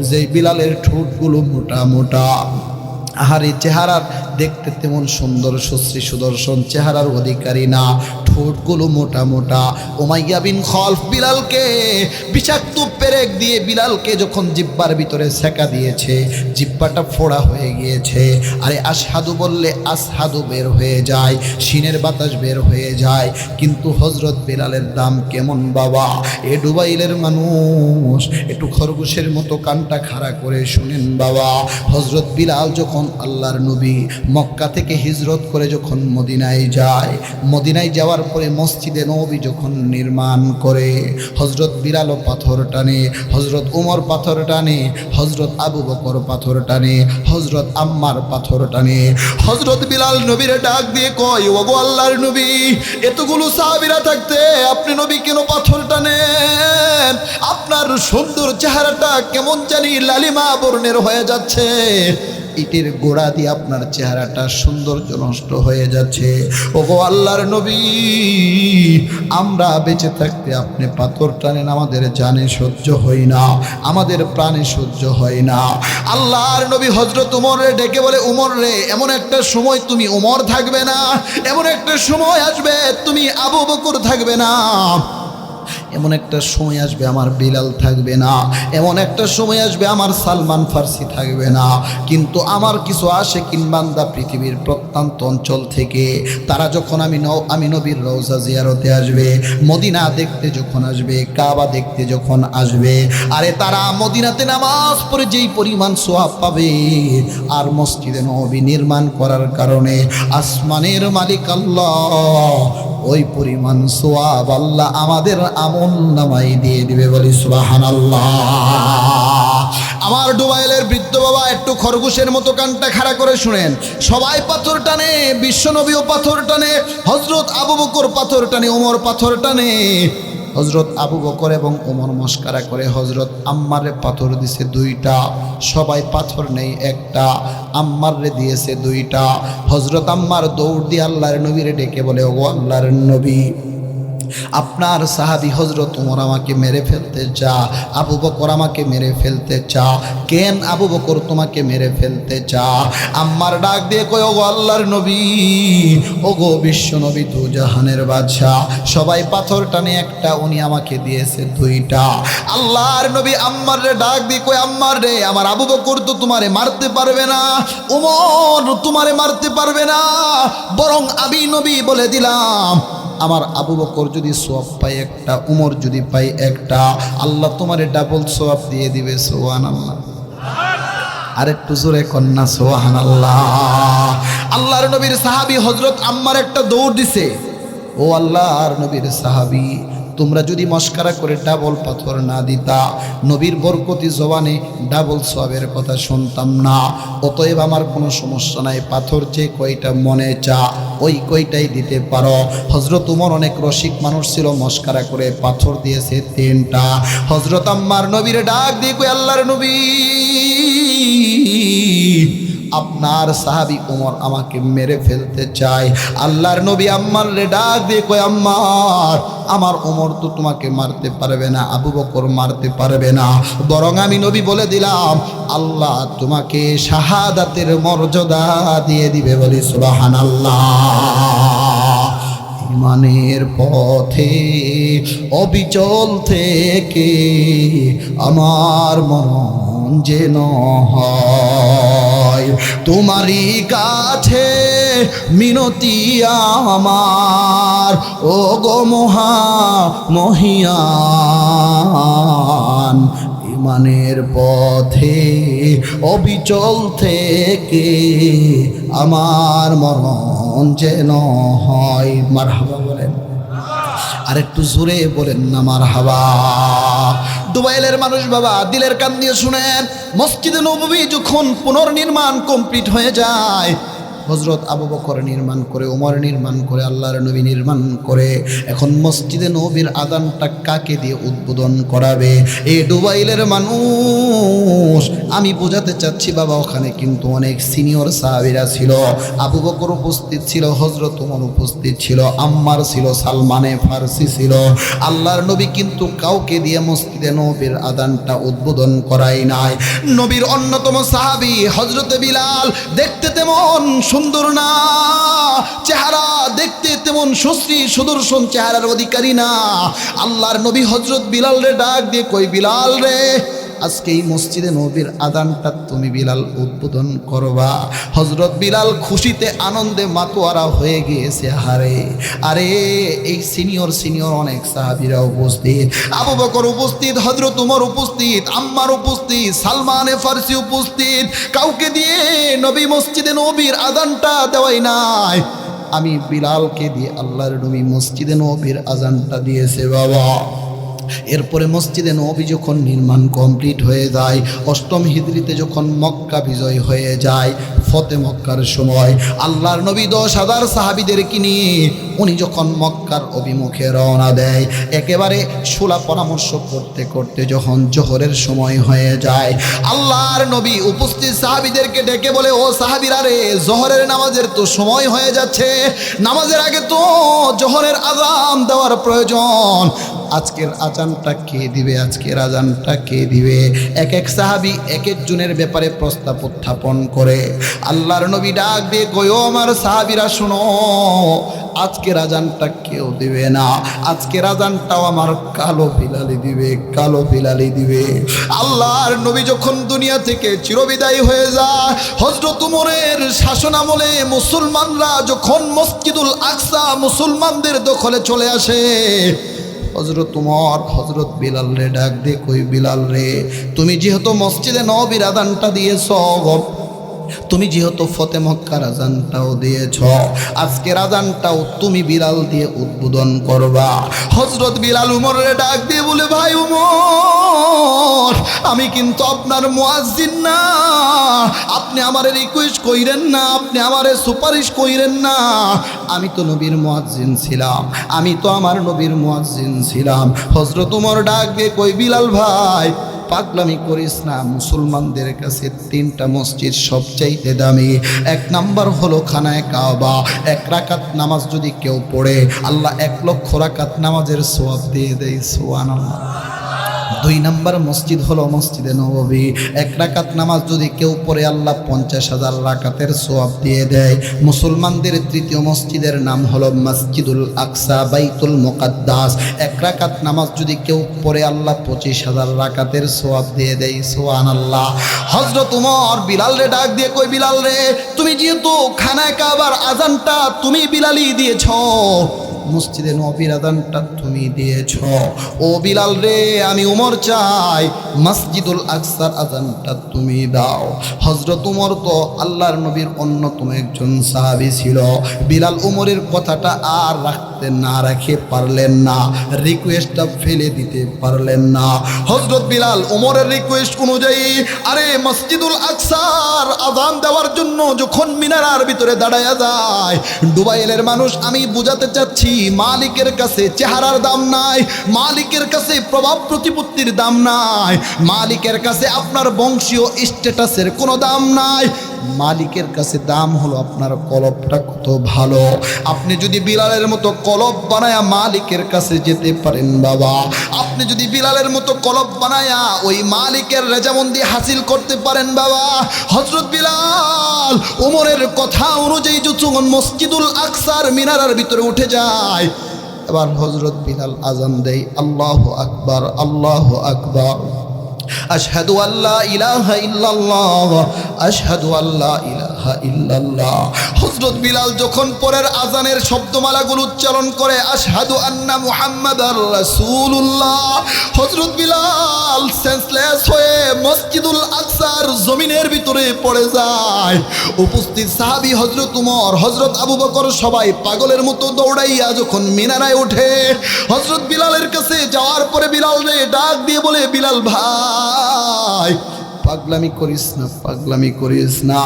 যে বিলালের ঠোঁটগুলো মোটা মোটা, আহারে চেহারার দেখতে তেমন সুন্দর সুশ্রী সুদর্শন চেহারার অধিকারী না, ঠোঁটগুলো মোটা মোটা। উমাইয়া বিন খলফ বিলালকে বিষাক্ত পেরেক দিয়ে বিলালকে যখন জিব্বার ভিতরে সেকা দিয়েছে, জিব্বাটা ফোড়া হয়ে গিয়েছে। আরে আশহাদু বললে আসহাদু বের হয়ে যায়, সিনের বাতাস বের হয়ে যায়, কিন্তু হজরত বিলালের দাম কেমন বাবা? এ ডুবাইলের মানুষ, একটু খরগোশের মতো কানটা খাড়া করে শুনেন বাবা। হজরত বিলাল যখন আল্লাহর নবী মক্কা থেকে হিজরত করে যখন মদিনায় যায়, মদিনায় যাওয়ার পরে মসজিদে নববী যখন নির্মাণ করে, হজরত বিলালও পাথর টানে, হযরত উমর পাথর টানে, হযরত আবু বকর পাথর টানে, হযরত আম্মার পাথর টানে। হযরত বিলাল নবীরে ডাক দিয়ে কয়, ওগো আল্লাহর নবী, এতগুলো সাহাবীরা থাকতে আপনি নবী কেন পাথর টানেন? আপনার সুন্দর চেহারাটা কেমন জানি লালিমা বর্ণের হয়ে যাচ্ছে, ইটের গোড়া দিয়ে আপনার চেহারাটা সৌন্দর্য নষ্ট হয়ে যাচ্ছে। ওগো আল্লাহর নবী, আমরা বেঁচে থাকতে আপনি পাথর টানেন, আমাদের জানে সহ্য হয় না, আমাদের প্রাণে সহ্য হয় না। আল্লাহর নবী হযরত উমরে ডেকে বলে, উমর রে, এমন একটা সময় তুমি উমর থাকবে না, এমন একটা সময় আসবে তুমি আবু বকর থাকবে না, এমন একটা সময় আসবে আমার বিলাল থাকবে না, এমন একটা সময় আসবে আমার সালমান ফার্সি থাকবে না, কিন্তু আমার কিছু আশিকিন বান্দা পৃথিবীর প্রত্যন্ত অঞ্চল থেকে তারা যখন আমি নবীর রওজা জিয়ারতে আসবে, মদিনা দেখতে যখন আসবে, কাবা দেখতে যখন আসবে, আরে তারা মদিনাতে নামাজ পড়ে যেই পরিমাণ সওয়াব পাবে, আর মসজিদে নববী নির্মাণ করার কারণে আসমানের মালিক আল্লাহ ওই পরিমাণ সওয়াব আল্লাহ আমাদের আমল নামাই দিয়ে দিবে। বলি সুবহানাল্লাহ। আমার ডুবাইলের বৃদ্ধ বাবা একটু খরগোশের মতো কানটা খাড়া করে শুনেন। সবাই পাথর টানে, বিশ্বনবীও পাথর টানে, হযরত আবু বকর পাথর টানে, ওমর পাথর টানে। হযরত আবু বকর এবং ওমর মস্কারা করে হযরত আম্মারে পাথর দিছে দুইটা, সবাই পাথর নেই একটা, আম্মারে দিয়েছে দুইটা। হযরত আম্মার দৌড় দিয়ে আল্লাহর নবীরে ডেকে বলে, ও আল্লাহর নবী, আপনার সাহাবী হযরত ওমর আমাকে মেরে ফেলতে চা, আবু বকর আমাকে মেরে ফেলতে চা, কেন আবু বকর তোমাকে মেরে ফেলতে চা? আম্মার ডাক দিয়ে কয়, ওগো আল্লাহর নবী, ওগো বিশ্ব নবী, দু জাহানের বাদশাহ, সবাই পাথর টানে একটা, উনি আমাকে দিয়েছে দুইটা। আল্লাহর নবী আম্মার রে ডাক দিয়ে কয়, আম্মার রে, আমার আবু বকর তো তোমারে মারতে পারবে না, ওমর তোমারে মারতে পারবে না, বরং আমি নবী বলে দিলাম, আমার আবু বকর যদি সওয়াব পায় একটা, উমর যদি পায় একটা, আল্লাহ তোমারে ডাবল সওয়াব দিয়ে দিবে। সুবহানাল্লাহ। আর একটু জোরে কন্যা সুবহানাল্লাহ। আল্লাহর নবীর সাহাবী হযরত আম্মার একটা দৌড় দিছে, ও আল্লাহর নবীর সাহাবী, তোমরা যদি মস্কারা করে ডাবল পাথর না দিতা, নবীর বরকতি জবানে ডাবল সওয়াবের কথা শুনতাম না। অতএব আমার কোনো সমস্যা নাই, পাথর যে কয়টা মনে চা ওই কয়টাই দিতে পারো। হযরত উমর অনেক রসিক মানুষ ছিল, মস্কারা করে পাথর দিয়েছে তিনটা। হযরত আম্মার নবীর ডাক দিয়ে কই, আল্লাহর নবী, আপনার সাহাবী ওমর আমাকে মেরে ফেলতে চায়। আল্লাহর নবী আম্মার রে ডাক দিয়ে কয়, আম্মার, আমার ওমর তো তোমাকে মারতে পারবে না, আবু বকর মারতে পারবে না, বরং আমি নবী বলে দিলাম, আল্লাহ তোমাকে শাহাদাতের মর্যাদা দিয়ে দিবে। বলি সুবহানাল্লাহ। ইমানের পথে অবিচল থেকে আমার মন যেন হয় তোমারই কাছে মিনতি আমার, ও গো মহিয়ান। ইমানের পথে অবিচল থেকে আমার মরণ যেন হয়। মারহাবা বলেন, আর একটু জোরে বলেন না মারহাবা। দুবাইলের মানুষ বাবা, দিলের কান দিয়ে শুনেন, মসজিদে নববী যখন পুনর্নির্মাণ কমপ্লিট হয়ে যায়, হযরত আবু বকর নির্মাণ করে, ওমর নির্মাণ করে, আল্লাহর নবী নির্মাণ করে, এখন মসজিদে নবীর আযানটা কাকে দিয়ে উদ্বোধন করাবে? এই দুবাইলের মানুষ, আমি বোঝাতে চাচ্ছি বাবা, ওখানে কিন্তু অনেক সিনিয়র সাহাবীরা ছিল। আবু বকর উপস্থিত ছিল, হযরত ওমর উপস্থিত ছিল, আম্মার ছিল, সালমানে ফার্সি ছিল। আল্লাহর নবী কিন্তু কাউকে দিয়ে মসজিদে নবীর আযানটা উদ্বোধন করাই নাই। নবীর অন্যতম সাহাবী হযরত বিলাল, দেখতে তেমন সুন্দর না, চেহারা দেখতে তেমন সুশ্রী সুদর্শন চেহারার অধিকারী না। আল্লাহর নবী হযরত বিলাল রে ডাক দিয়ে কই, বিলাল রে, আজকে এই মসজিদে নবীর আযানটা তুমি বিলাল উদ্বোধন করবা। হযরত বিলাল খুশিতে আনন্দে মাতোয়ারা হয়ে গিয়েছে। হারে আরে, এই সিনিয়র অনেক সাহাবীরা উপস্থিত, আবু বকর উপস্থিত, হযরত উমর উপস্থিত, আম্মার উপস্থিত, সালমানে ফার্সি উপস্থিত। কাউকে দিয়ে নবী মসজিদে নবীর আযানটা দেওয়াই নাই, আমি বিলালকে দিয়ে আল্লাহর নবী মসজিদে নবীর আযানটা দিয়েছে বাবা। এরপরে মসজিদে নবী যখন নির্মাণ কমপ্লিট হয়ে যায়, 8ম হিজরিতে যখন মক্কা বিজয় হয়ে যায়, ফতে মক্কার সময় আল্লাহর নবী 10,000 সাহাবীদেরকে নিয়ে উনি যখন মক্কার অভিমুখে রওনা দেয়, একেবারে সুলা পরামর্শ করতে করতে যখন জোহরের সময় হয়ে যায়, আল্লাহর নবী উপস্থিত সাহাবীদেরকে ডেকে বলে, ও সাহাবীরা রে, জোহরের নামাজের তো সময় হয়ে যাচ্ছে, নামাজের আগে তো জোহরের আযান দেওয়ার প্রয়োজন। আজকের আজানটা কে দিবে? আজকের আজানটা কে দিবে? এক এক সাহাবী এক একজনের ব্যাপারে প্রস্তাব উত্থাপন করে। আল্লাহর নবী ডাক দিয়ে কয়, ও আমার সাহাবীরা শোনো, আজকের আজানটা কেউ দিবে না, আজকের আজানটাও আমার কালো বিলালি দিবে, কালো বিলালি দিবে। আল্লাহর নবী যখন দুনিয়া থেকে চিরবিদায় হয়ে যায়, হযরত উমরের শাসনামলে মুসলমানরা যখন মসজিদুল আকসা মুসলমানদের দখলে চলে আসে, হযরত উমর হযরত বিলাল রে ডাক দিয়ে কই, বিলাল রে, তুমি যেহেতু মসজিদে নববীর আযানটা দিয়েছ, তুমি যেহেতু ফতে মক্কার আযানটাও দিয়েছ, আজকের আযানটাও তুমি বিলাল দিয়ে উদ্বোধন করবা। হযরত বিলাল উমরের ডাক দিয়ে বলে, ভাই উমর, আমি কিন্তু আপনার মুয়াজ্জিন না, আপনি আমারে রিকোয়েস্ট কইরেন না, আপনি আমারে সুপারিশ কইরেন না, আমি তো নবীর মুয়াজ্জিন ছিলাম, আমি তো আমার নবীর মুয়াজ্জিন ছিলাম। হযরত উমর ডাক দিয়ে কই, বিলাল ভাই, পাগলামি করিস না, মুসলমানদের কাছে 3টা মসজিদ সবচাইতে দামি। 1 নাম্বার হলো খানায় কাবা, 1 রাকাত নামাজ যদি কেউ পড়ে, আল্লাহ 1 লক্ষ রাকাত নামাজের সওয়াব দিয়ে দেয়, সুবহানাল্লাহ। 2 নাম্বার মসজিদ হলো মসজিদে নববী, 1 রাকাত নামাজ যদি কেউ পড়ে, আল্লাহ 50,000 রাকাতের সওয়াব দিয়ে দেয়। মুসলমানদের 3য় মসজিদের নাম হলো মসজিদুল আকসা, বাইতুল মুকাদ্দাস, 1 রাকাত নামাজ যদি কেউ পড়ে, আল্লাহ 25,000 রাকাতের সওয়াব দিয়ে দেয়, সুবহানাল্লাহ। হযরত উমর বিলাল রে ডাক দিয়ে কই, বিলাল রে, তুমি যেহেতু খানায় কাবার আযানটা তুমি বিলালই দিয়েছ, মসজিদে নববীর আযানটা তুমি দিয়েছ, ও বিলাল রে, আমি উমর চাই মসজিদুল আকসার আযানটা তুমি দাও। হযরত উমর তো আল্লাহর নবীর অন্যতম একজন সাহাবী ছিল। বিলাল উমরের কথাটা আর রাখতে না রেখে পারলেন না, রিকোয়েস্টটা ফেলে দিতে পারলেন না। হযরত বিলাল উমরের রিকোয়েস্ট অনুযায়ী আরে মসজিদুল আকসার আযান দেওয়ার জন্য যখন মিনারার ভিতরে দাঁড়ায়া যায়, ডুবাইলের মানুষ আমি বুঝাতে চাচ্ছি, মালিকের কাছে চেহারার দাম নাই, মালিকের কাছে প্রভাব প্রতিপত্তির দাম নাই, মালিকের কাছে আপনার বংশীয় স্ট্যাটাসের কোনো দাম নাই, মালিকের কাছে দাম হলো আপনার কলবটা কত ভালো। আপনি যদি বিলালের মতো কলব বানায়া মালিকের কাছে যেতে পারেন বাবা, আপনি যদি বিলালের মতো কলব বানায়া ওই মালিকের রেজামন্দি হাসিল করতে পারেন বাবা। হযরত বিলাল উমরের কথা অনুযায়ী যখন মসজিদুল আকসার মিনারার ভিতরে উঠে যায়, এবার হযরত বিলাল আযান দেয়, আল্লাহু আকবার, আল্লাহু আকবার, আশহাদু আল্লা ইলাহা ইল্লাল্লাহ, আশহাদু আল্লা ইলাহা ইল্লাল্লাহ। হযরত বিলাল যখন পরের আযানের শব্দমালাগুলো উচ্চারণ করে, আশহাদু আন্না মুহাম্মাদার রাসূলুল্লাহ, হযরত বিলাল সেন্সলেস হয়ে মসজিদুল আকসার জমিনের ভিতরে পড়ে যায়। উপস্থিত সাহাবী হযরত উমর, হযরত আবু বকর সবাই পাগলের মতো দৌড়াইয়া যখন মিনারায় ওঠে, হযরত বিলালের কাছে যাওয়ার পরে বিলাল রে ডাক দিয়ে বলে, বিলাল ভাই, পাগলামি করিস না, পাগলামি করিস না।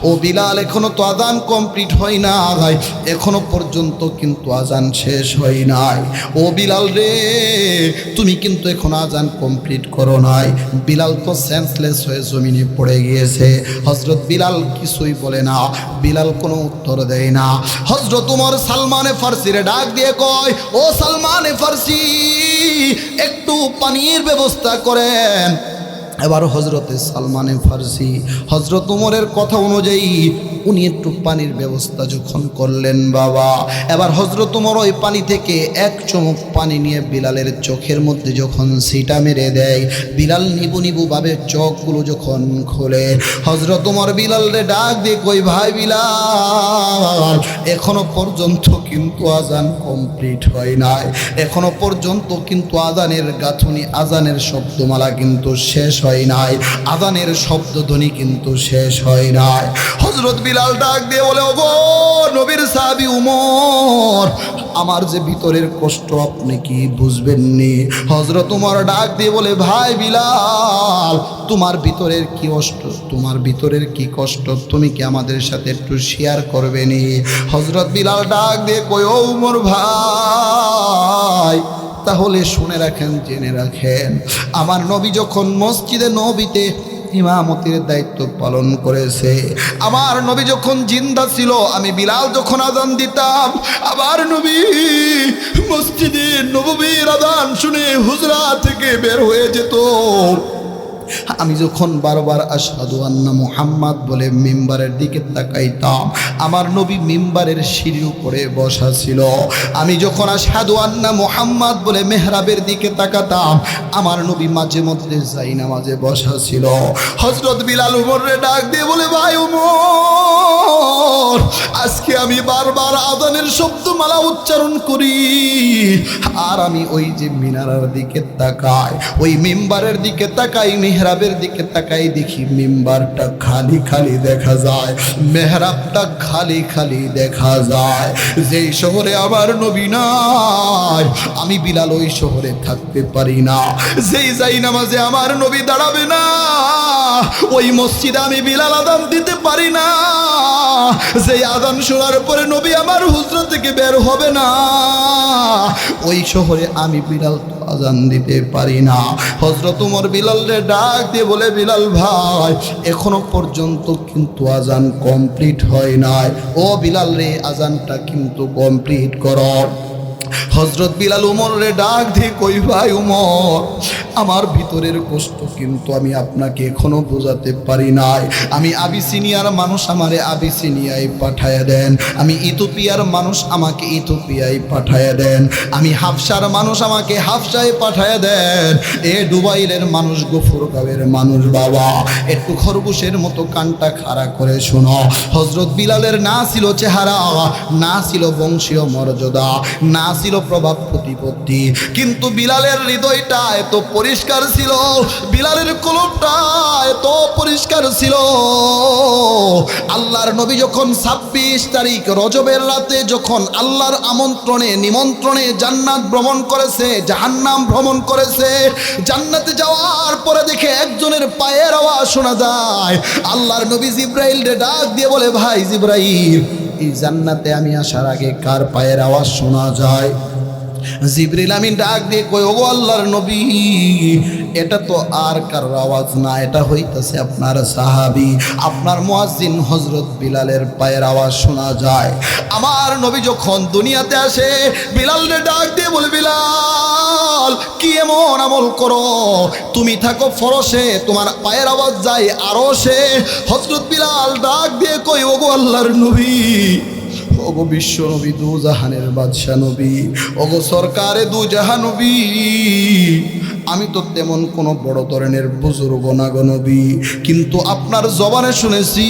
ও বিলাল, এখনো তো আযান কমপ্লিট হয় না ভাই, এখনো পর্যন্ত কিন্তু আযান শেষ হয় নাই। ও বিলাল রে, তুমি কিন্তু এখন আযান কমপ্লিট করো নাই। বিলাল তো সেন্সলেস হয়ে জমিনে পড়ে গিয়েছে। হযরত বিলাল কিছুই বলে না, বিলাল কোনো উত্তর দেয় না। হযরত উমর সালমানে ফার্সিরে ডাক দিয়ে কয়, ও সালমানে ফার্সি, একটু পানির ব্যবস্থা করেন। এবার হযরতে সালমানে ফার্সি হযরত উমরের কথা অনুযায়ী উনি একটু পানির ব্যবস্থা যখন করলেন বাবা, এবার হযরত উমর ওই পানি থেকে 1 চুমুক পানি নিয়ে বিলালের চোখের মধ্যে যখন সিটা মেরে দেয়, বিলাল নিবু নিবু ভাবে চোখগুলো যখন খোলে, হযরত উমর বিলালরে ডাক দিয়ে কই, ভাই বিলাল, এখনো পর্যন্ত কিন্তু আযান কমপ্লিট হয় নাই, এখনো পর্যন্ত কিন্তু আযানের গাঁথুনি, আযানের শব্দমালা কিন্তু শেষ হয় হয় নাই, আযানের শব্দধ্বনি কিন্তু শেষ হয় নাই। হযরত বিলাল ডাক দিয়ে বলে, ওগো নবীর সাহাবী উমর, আমার যে ভিতরের কষ্ট আপনি কি বুঝবেননি? হযরত উমর ডাক দিয়ে বলে, ভাই বিলাল, তোমার ভিতরের কি কষ্ট, তোমার ভিতরের কি কষ্ট তুমি কি আমাদের সাথে একটু শেয়ার করবে নি? হযরত বিলাল ডাক দিয়ে কই, ও উমর ভাই, তাহলে শুনে রাখেন, জেনে রাখেন, আমার নবী যখন মসজিদে নবীতে ইমামতির দায়িত্ব পালন করেছে, আমার নবী যখন জিন্দা ছিল, আমি বিলাল যখন আযান দিতাম, আমার নবী মসজিদে নববীর আযান শুনে হুজরা থেকে বের হয়ে যেত। আমি যখন বারবার আশহাদু আন্না মুহাম্মাদ বলে মিম্বারের দিকে তাকাইতাম, আমার নবী মিম্বারের সিঁড়ির উপরে বসা ছিল। আমি যখন আশহাদু আন্না মুহাম্মাদ বলে মেহরাবের দিকে তাকাতাম, আমার নবী মাঝে মধ্যে যাই নামাজে বসা ছিল। হযরত বিলাল উমরে ডাক দিয়ে বলে, ভাই উমর, আজকে আমি বারবার আযানের শব্দমালা উচ্চারণ করি, আর আমি ওই যে মিনারার দিকে তাকাই, ওই মিম্বারের দিকে তাকাই, মেহরাবের দিকে তাকাই, দেখি মিম্বারটা খালি খালি দেখা যায়, মেহরাবটা খালি খালি দেখা যায়। যেই শহরে আমার নবী নাই, আমি বিলাল ওই শহরে থাকতে পারি না। যেই যাই নামাজে আমার নবী দাঁড়াবে না, ওই মসজিদে আমি বিলাল আযান দিতে পারি না। যেই আযান শোনার পরে নবী আমার হুজরা থেকে বের হবে না, ওই শহরে আমি বিলাল আযান দিতে পারি না। হযরত উমর বিলালরে ডাক দিয়ে বলে, বিলাল ভাই, এখনো পর্যন্ত কিন্তু আযান কমপ্লিট হয় নাই, ও বিলাল রে, আযানটা কিন্তু কমপ্লিট করো। হযরত বিলাল উমরে ডাক দিয়ে কই, ভাই উমর, আমার ভিতরের কষ্ট কিন্তু আমি আপনাকে এখনো বোঝাতে পারি নাই। আমি আবিসিনিয়ার মানুষ, আমারে আবিসিনিয়ায় পাঠায়া দেন। আমি ইথিওপিয়ার মানুষ, আমাকে ইথিওপিয়ায় পাঠায়া দেন। আমি হাবশার মানুষ, আমাকে হাবশায় পাঠায়া দেন। এ ডুবাইলের মানুষ, গফরগাঁওয়ের মানুষ, বাবা একটু খরগোশের মতো কানটা খাড়া করে শোনো। হযরত বিলালের না ছিল চেহারা, না ছিল বংশীয় মর্যাদা, না ছিল প্রভাব প্রতিপত্তি, কিন্তু বিলালের হৃদয়টা এত পরিষ্কার ছিল, বিলালের কলবটা এত পরিষ্কার ছিল। আল্লাহর নবী যখন 26 তারিখ রজবের রাতে যখন আল্লাহর আমন্ত্রণে নিমন্ত্রণে জান্নাত ভ্রমণ করেছে, জাহান্নাম ভ্রমণ করেছে, জান্নাতে যাওয়ার পরে দেখে একজনের পায়ের আওয়াজ শোনা যায়। আল্লাহর নবী জিব্রাইলকে ডাক দিয়ে বলে, ভাই জিব্রাইল, এই জান্নাতে আমি আসার আগে কার পায়ের আওয়াজ শোনা যায়? জিবরিল আমিন ডাক দিয়ে কই, ওগো আল্লাহর নবী, এটা তো আর কারোর আওয়াজ না, এটা হইতাছে আপনার সাহাবী, আপনার মুয়াজ্জিন হযরত বিলালের পায়ের আওয়াজ শোনা যায়। আমার নবী যখন দুনিয়াতে আসে, বিলালরে ডাক দিয়ে বলে, বিলাল, কি এমন আমল করো, তুমি থাকো ফরশে, তোমার পায়ের আওয়াজ যায় আরশে। হযরত বিলাল ডাক দিয়ে কই, ওগো আল্লাহর নবী, ওগো বিশ্ব নবী, দু জাহানের বাদশা নবী, ওগো সরকারে দু জাহান নবী, আমি তো তেমন কোনো বড় ধরনের বুজুর্গ না গো নবী, কিন্তু আপনার জবানে শুনেছি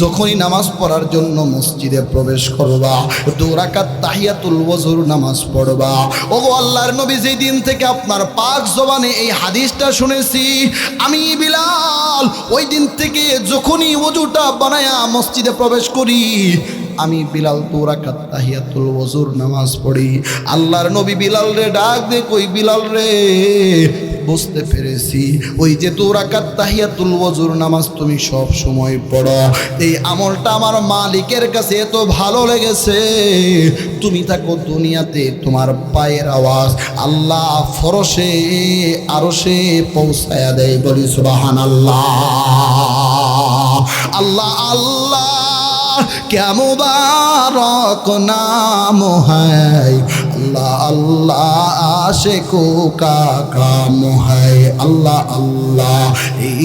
যখনই নামাজ পড়ার জন্য মসজিদে প্রবেশ করবা, 2 রাকাত তাহিয়াতুল ওযুর নামাজ পড়বা। ওগো আল্লাহর নবী, যেই দিন থেকে আপনার পাক জবানে এই হাদিসটা শুনেছি, আমি বিলাল ওই দিন থেকে যখনই ওযুটা বানায়া মসজিদে প্রবেশ করি, আমি বিলাল 2 রাকাত তাহিয়াতুল ওযুর নামাজ পড়ি। আল্লাহর নবী বিলাল রে ডাক দে কই, বিলাল রে, বুঝতে পেরেছি ওই যে 2 রাকাত তাহিয়াতুল ওযুর নামাজ তুমি সব সময় পড়ো, এই আমলটা আমার মালিকের কাছে এত ভালো লেগেছে, তুমি থাকো দুনিয়াতে, তোমার পায়ের আওয়াজ আল্লাহ ফরশে আরশে পৌঁছায়া দেয়। বলি সুবহানাল্লাহ। আল্লাহ আল্লাহ क्या मुबारक नाम है, अल्लाह अल्लाह आशिकों का काम है, अल्लाह अल्लाह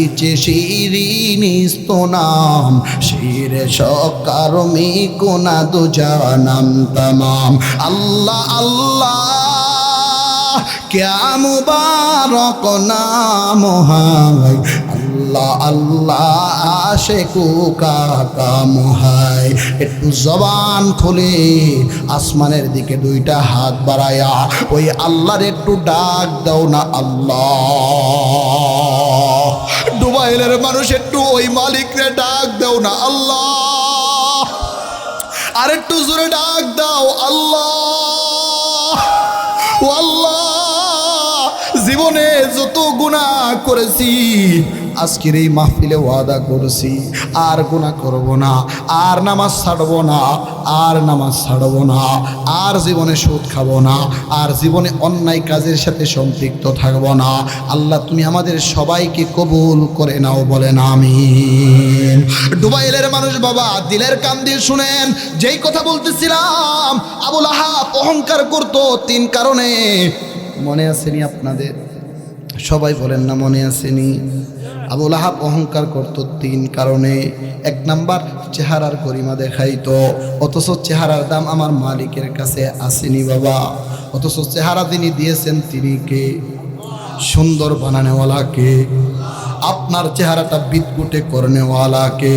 इचे शिरीनिस्त नाम, शीर शौकार में कोना दो जानम तमाम, अल्लाह अल्लाह क्या मुबारक नाम है, अल्लाह अल्लाह आशिकू का काम है। একটু জবান খুলে আসমানের দিকে দুইটা হাত বাড়ায়া ওই আল্লাহর একটু ডাক দাও না আল্লাহ। দুবাইলের মানুষ একটু ওই মালিকরে ডাক দাও না আল্লাহ। আর একটু জোরে ডাক দাও আল্লাহ। ও আল্লাহ, জীবনে যত গুনাহ করেছি আজকের এই মাহফিলে ওয়াদা করছি আর গুনাহ করব না, আর নামাজ ছাড়বো না, আর নামাজ ছাড়বো না, আর জীবনে সুদ খাবো না, আর জীবনে অন্যায় কাজের সাথে সম্পৃক্ত থাকবো না। আল্লাহ তুমি আমাদের সবাইকে কবুল করে নাও, বলেন আমিন। দুবাইলের মানুষ বাবা দিলের কান দিয়ে শুনেন, যেই কথা বলতেছিলাম আবুল আহাব অহংকার করতো 3 কারণে। মনে আসেনি আপনাদের? সবাই বলেন না মনে আসেনি? আবুল আহাব অহংকার করত 3 কারণে। 1 নাম্বার, চেহারার গরিমা দেখাইতো, অথচ চেহারার দাম আমার মালিকের কাছে আসেনি বাবা। অথচ চেহারা যিনি দিয়েছেন তিনি কে? সুন্দর বানানেওয়ালা কে? আপনার চেহারাটা বিদগুটে করনেওয়ালা কে?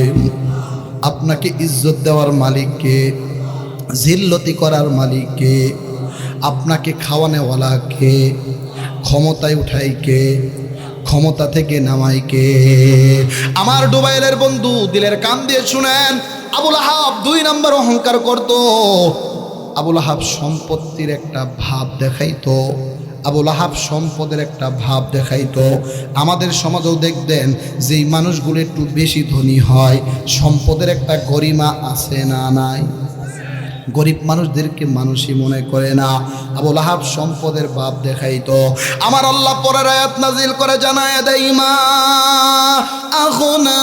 আপনাকে ইজ্জত দেওয়ার মালিক কে? জিল্লতি করার মালিক কে? আপনাকে খাওয়ানেওয়ালা কে? ক্ষমতায় উঠাই কে? ক্ষমতা থেকে নামাই কে? আমার দুবাইলের বন্ধু দিলের কান দিয়ে শুনেন, আবুল আহাব 2 নাম্বার অহংকার করত। আবুল আহাব সম্পত্তির একটা ভাব দেখাইতো, আবুল আহাব সম্পদের একটা ভাব দেখাইতো। আমাদের সমাজেও দেখবেন যেই মানুষগুলো একটু বেশি ধনী হয় সম্পদের একটা গরিমা আছে না নাই? গরিব মানুষদেরকে মানুষই মনে করে না। আবুল আহাব সম্পদের ভাব দেখাইতো। আমার আল্লাহ পরের আয়াত নাজিল করে জানায় দেয়, মা আগনা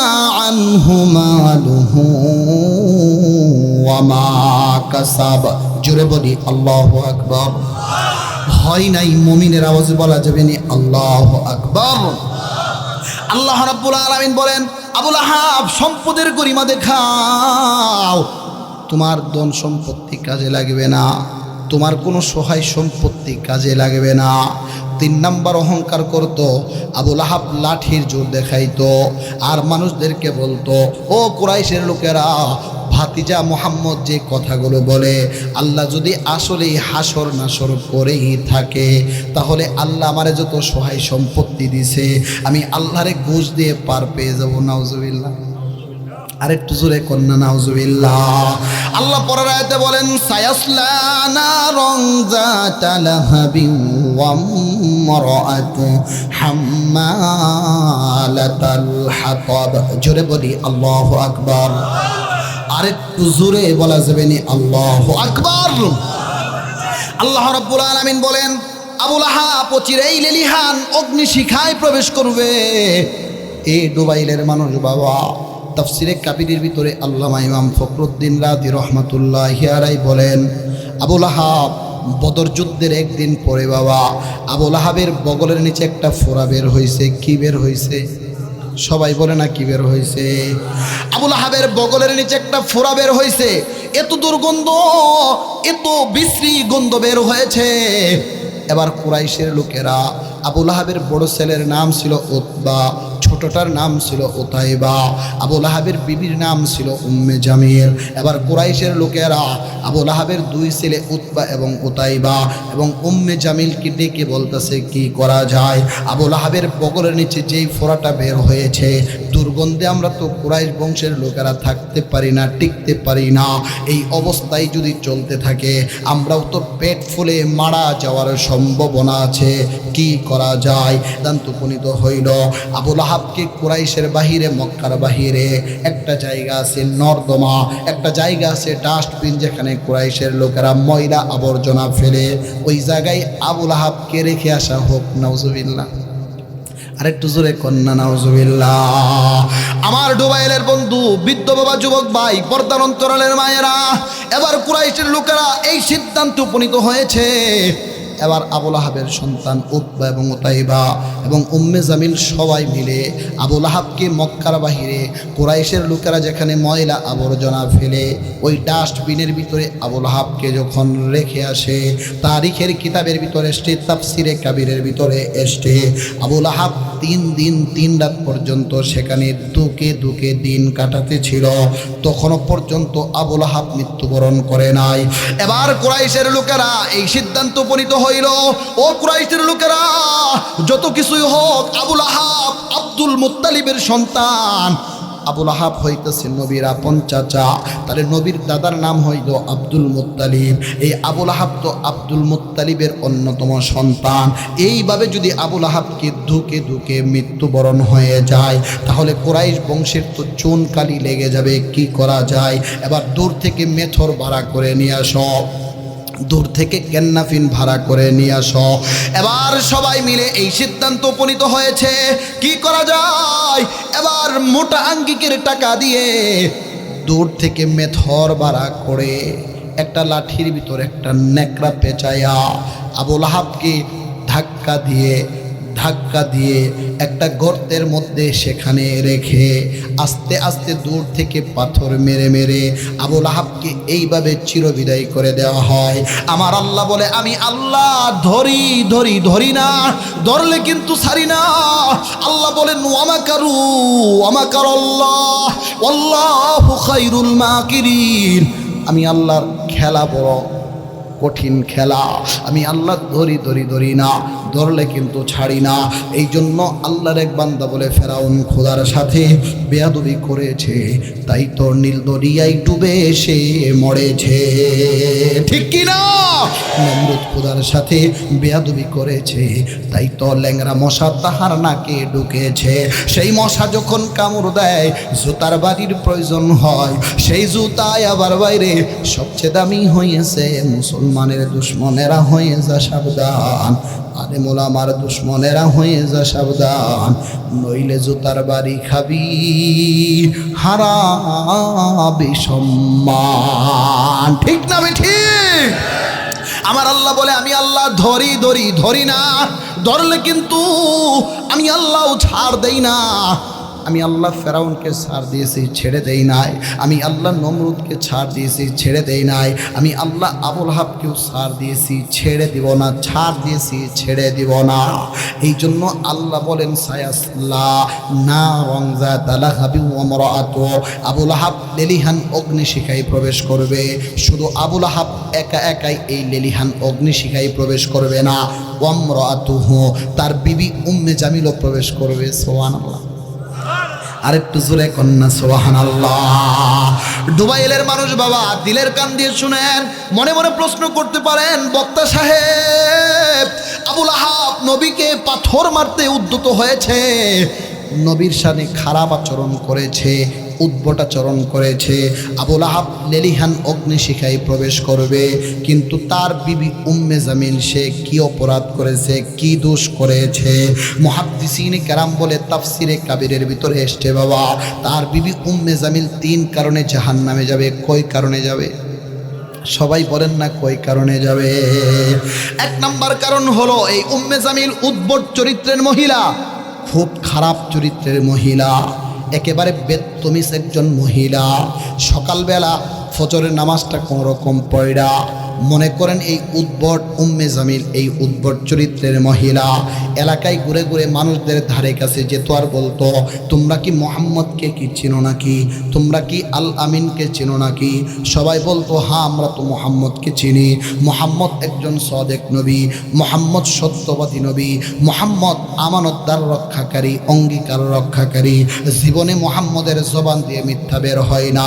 আনহু মালুহু ওয়া মা কাসাব। জোরে বলি আল্লাহু আকবার। হয় নাই মুমিনের আওয়াজ বলা যাবে না আল্লাহু আকবার। আল্লাহ রাব্বুল আলামিন বলেন, আবুল আহাব সম্পদের গরিমা দেখাও, তোমার ধন সম্পত্তি কাজে লাগবে না, তোমার কোনো সহায় সম্পত্তি কাজে লাগবে না। 3 নাম্বার অহংকার করত আবুল আহাব, লাঠির জোর দেখাইতো আর মানুষদেরকে বলতো, ও কুরাইশের লোকেরা, ভাতিজা মুহাম্মদ যে কথাগুলো বলে, আল্লাহ যদি আসলে হাসর নাসর করেই থাকে তাহলে আল্লাহ আমারে যত সহায় সম্পত্তি দিছে আমি আল্লাহরে ঘুষ দিয়ে পার পেয়ে যাবো। নাউজুবিল্লাহ। আরেকটু জোরে কন্যা নাউজুবিল্লাহ। আল্লাহ পরের আয়াতে বলেন, সায়াসলা নারন যাতা লাহাবিন ওয়া ইমরাআতু হাম্মালাতাল হাতাব। জোরে বলি আল্লাহু আকবার। আরেকটু জোরে বলা যাবে না আল্লাহু আকবার। আল্লাহ রাব্বুল আলামিন বলেন, আবুল আহাব চিরাই লেলিহান অগ্নিশিখায় প্রবেশ করবে। এই দুবাইলের মানুষ বাবা তাফসিরে কাবিরের ভিতরে আল্লামা ইমাম ফখরুদ্দিন রাজি রহমাতুল্লাহি আলাইহি বলেন, আবুল আহাব বদর যুদ্ধের 1 দিন পরে বাবা আবুল আহাবের বগলের নিচে একটা ফোঁড়া বের হয়েছে। কি বের হয়েছে? সবাই বলে না কি বের হয়েছে? আবুল আহাবের বগলের নিচে একটা ফোঁড়া বের হয়েছে। এত দুর্গন্ধ, এত বিশ্রী গন্ধ বের হয়েছে। এবার কুরাইশের লোকেরা, আবুল আহাবের বড় ছেলের নাম ছিল উতবা, ছোটটার নাম ছিল উতাইবা, আবুল আহাবের বিবির নাম ছিল উম্মে জামিল। এবার কুরাইশের লোকেরা আবুল আহাবের 2 ছেলে উতবা এবং উতাইবা এবং উম্মে জামিলকে ডেকে বলতেছে, কি করা যায়? আবুল আহাবের বগলের নিচে যেই ফোঁড়াটা বের হয়েছে, দুর্গন্ধে আমরা তো কুরাইশ বংশের লোকেরা থাকতে পারি না, টিকতে পারি না। এই অবস্থায় যদি চলতে থাকে আমরাও তো পেট ফুলে মারা যাওয়ার সম্ভাবনা আছে। কি করা যায়? সিদ্ধান্ত উপনীত হইল, আবুল আহাবকে কুরাইশের বাহিরে, মক্কার বাহিরে একটা জায়গা আছে নর্দমা, একটা জায়গা আছে ডাস্টবিন, যেখানে কুরাইশের লোকেরা ময়লা আবর্জনা ফেলে, ওই জায়গায় আবুল আহাবকে রেখে আসা হোক। নাউজুবিল্লাহ। আরেকটু জোরে কন্যা নাউজুবিল্লাহ। আমার দুবাইলের বন্ধু, বৃদ্ধ বাবা, যুবক ভাই, পর্দার অন্তরালের মায়েরা, এবার কুরাইশের লোকেরা এই সিদ্ধান্তে উপনীত হয়েছে, এবার আবুল আহাবের সন্তান উতবা এবং উতাইবা এবং উম্মে জামিল সবাই মিলে আবুল আহাবকে মক্কার বাহিরে কুরাইশের লোকেরা যেখানে ময়লা আবর্জনা ফেলে ওই ডাস্টবিনের ভিতরে আবুল আহাবকে যখন রেখে আসে, তারিখের কিতাবের ভিতরে এসছে, তাফসিরে কাবিরের ভিতরে এসছে, আবুল আহাব 3 দিন 3 রাত পর্যন্ত সেখানে দুকে দুকে দিন কাটাতে ছিল। তখনও পর্যন্ত আবুল আহাব মৃত্যুবরণ করে নাই। এবার কুরাইশের লোকেরা এই সিদ্ধান্ত উপনীত হইল, ও কুরাইশের লোকেরা, যত কিছুই হোক আবুল আহাব আব্দুল মুত্তালিবের সন্তান। আবুল আহাব হইতেছে নবীর আপন চাচা, তাহলে নবীর দাদার নাম হইল আব্দুল মুত্তালিব। এই আবুল আহাব তো আব্দুল মুত্তালিবের অন্যতম সন্তান। এইভাবে যদি আবুল আহাবকে ধুকে ধুকে মৃত্যুবরণ হয়ে যায়, তাহলে কুরাইশ বংশের তো চুন কালি লেগে যাবে। কি করা যায়? এবার দূর থেকে মেথর ভাড়া করে নিয়ে আসো, দূর থেকে কেন্নাফিন ভাড়া করে নিয়ে আসো। এবার সবাই মিলে এই সিদ্ধান্ত উপনীত হয়েছে, কি করা যায়? এবার মোটা আঙ্গিকের টাকা দিয়ে দূর থেকে মেথর ভাড়া করে একটা লাঠির ভিতরে একটা নেকড়া পেঁচাইয়া আবুল আহাবকে ধাক্কা দিয়ে একটা গর্তের মধ্যে সেখানে রেখে আস্তে আস্তে দূর থেকে পাথর মেরে মেরে আবুল আহাবকে এইভাবে চিরবিদায় করে দেওয়া হয়। আমার আল্লাহ বলে, আমি আল্লাহ ধরি না, ধরলে কিন্তু ছাড়ি না। আল্লাহ বলেন, ওয়ামাকারুল্লাহ ওয়াল্লাহু খায়রুল মাকিরিন। আমি আল্লাহর খেলা বড় কঠিন খেলা, আমি আল্লাহ ধরি না, ধরলে কিন্তু ছাড়ি না। এই জন্য আল্লাহর এক বান্দা বলে, ফেরাউন খোদার সাথে বেয়াদবি করেছে, তাই তো নীল দরিয়ায় ডুবে সে মরেছে। ঠিক কি না? নমরুদ খোদার সাথে বেয়াদবি করেছে, তাই তো ল্যাংরা মশা তাহার নাকে ঢুকেছে। সেই মশা যখন কামড় দেয়, জুতার বাড়ির প্রয়োজন হয়, সেই জুতায় আবার বাইরে সবচেয়ে দামি হয়েছে মুসলমানের দুশ্মনেরা। হয়ে যা সাবধান, আলেম ওলামার দুশ্মনেরা হয়ে যা সাবধান, নইলে জুতার বাড়ি খাবি, হারাবি সম্মান। ঠিক না ঠিক? আমার আল্লাহ বলে, আমি আল্লাহ ধরি না, ধরলে কিন্তু আমি আল্লাহ ছাড় দেই না। আমি আল্লাহ ফেরাউনকে ছাড় দিয়েছি, ছেড়ে দেই নাই। আমি আল্লাহ নমরুদকে ছাড় দিয়েছি, ছেড়ে দেই নাই। আমি আল্লাহ আবুল আহাবকেও ছাড় দিয়েছি, ছেড়ে দিব না। ছাড় দিয়েছি, ছেড়ে দিব না। এই জন্য আল্লাহ বলেন, সায়াসলা না রংজা তালাহাবি ওমরাআতু, আবুল আহাব লেলিহান অগ্নিশিখায় প্রবেশ করবে। শুধু আবুল আহাব একাই এই লেলিহান অগ্নিশিখায় প্রবেশ করবে না, ওমরাআতুহু, তার বিবি উম্মে জামিলও প্রবেশ করবে। সুবহানাল্লাহ। আরেকটু জোরে কন্যা সুবহানাল্লাহ। দুবাইলের মানুষ বাবা, দিলের কান দিয়ে শুনেন, মনে মনে প্রশ্ন করতে পারেন, বক্তা সাহেব, আবুল আহাব নবীকে পাথর মারতে উদ্যত হয়েছে, নবীর সাথে খারাপ আচরণ করেছে, উদ্ভট আচরণ করেছে, আবুল আহাব লেলিহান অগ্নিশিখায় প্রবেশ করবে, কিন্তু তার বিবি উম্মে জামিল সে কি অপরাধ করেছে, কি দোষ করেছে? মুহাদ্দিসিনে কেরাম বলে, তাফসিরে কাবিরের ভিতরে এসছে বাবা, তার বিবি উম্মে জামিল 3 কারণে জাহান্নামে যাবে। কয় কারণে যাবে? সবাই বলেন না কয় কারণে যাবে? 1 নাম্বার কারণ হলো, এই উম্মে জামিল উদ্ভট চরিত্রের মহিলা, খুব খারাপ চরিত্রের মহিলা, একেবারে বেত্তমিজ একজন মহিলা। সকালবেলা ফজরের নামাজটা কোনো রকম পড়া, মনে করেন এই উদ্ভট উম্মে জামিল, এই উদ্ভট চরিত্রের মহিলা এলাকায় ঘুরে ঘুরে মানুষদের ধারে কাছে যেত আর বলতো, তোমরা কি মোহাম্মদকে কি চিনো নাকি? তোমরা কি আল আমিনকে চিনো নাকি? সবাই বলতো, হ্যাঁ আমরা তো মোহাম্মদকে চিনি, মোহাম্মদ একজন সাদেক নবী, মোহাম্মদ সত্যবাদী নবী, মোহাম্মদ আমানতদার রক্ষাকারী, অঙ্গীকার রক্ষাকারী, জীবনে মোহাম্মদের জবান দিয়ে মিথ্যা বের হয় না।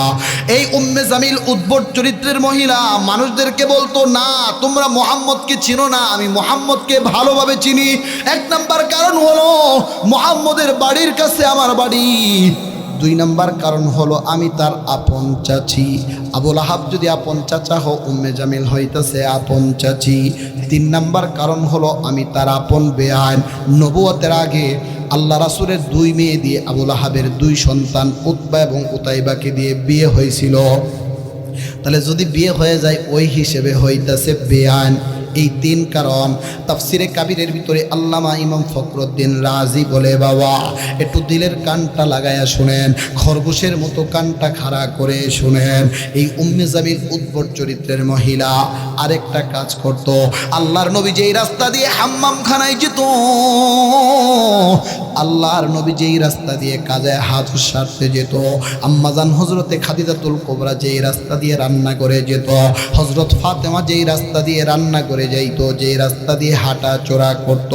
এই উম্মে জামিল উদ্ভট চরিত্রের মহিলা মানুষদেরকে বলতো, না তোমরা মোহাম্মদকে চিনো না, আমি মোহাম্মদকে ভালোভাবে চিনি। 1 নাম্বার কারণ হলো, মোহাম্মদের বাড়ির কাছে আমার বাড়ি। 2 নাম্বার কারণ হলো, আমি তার আপন চাচি। আবুল আহাব যদি আপন চাচা হো, উম্মে জামিল হইতেছে আপন চাচি। 3 নাম্বার কারণ হলো, আমি তার আপন বেয়ান। নবুয়তের আগে আল্লাহ রাসূলের 2 মেয়ে দিয়ে আবুল আহাবের 2 সন্তান উতবা এবং উতাইবাকে দিয়ে বিয়ে হয়েছিল। তাহলে যদি বিয়ে হয়ে যায়, ওই হিসেবে হইতেছে বেয়ান। এই তিন কারণ তাফসিরে কাবিরের ভিতরে আল্লামা ইমাম ফখরুদ্দিন রাজি বলে, বাবা একটু দিলের কানটা লাগায়া শুনেন, খরগোশের মতো কানটা খাড়া করে শুনেন। এই উম্মে জামিল উদ্ভট চরিত্রের মহিলা আরেকটা কাজ করত। আল্লাহর নবী যেই রাস্তা দিয়ে হাম্মামখানায় যেত, আল্লাহর নবী যেই রাস্তা দিয়ে কাজে হাত সারতে যেত, আম্মাজান হযরতে খাদিজাতুল কুবরা যেই রাস্তা দিয়ে রান্না করে যেত, হযরত ফাতেমা যেই রাস্তা দিয়ে রান্না করে যাইতো, যেই রাস্তা দিয়ে হাঁটা চড়া করত,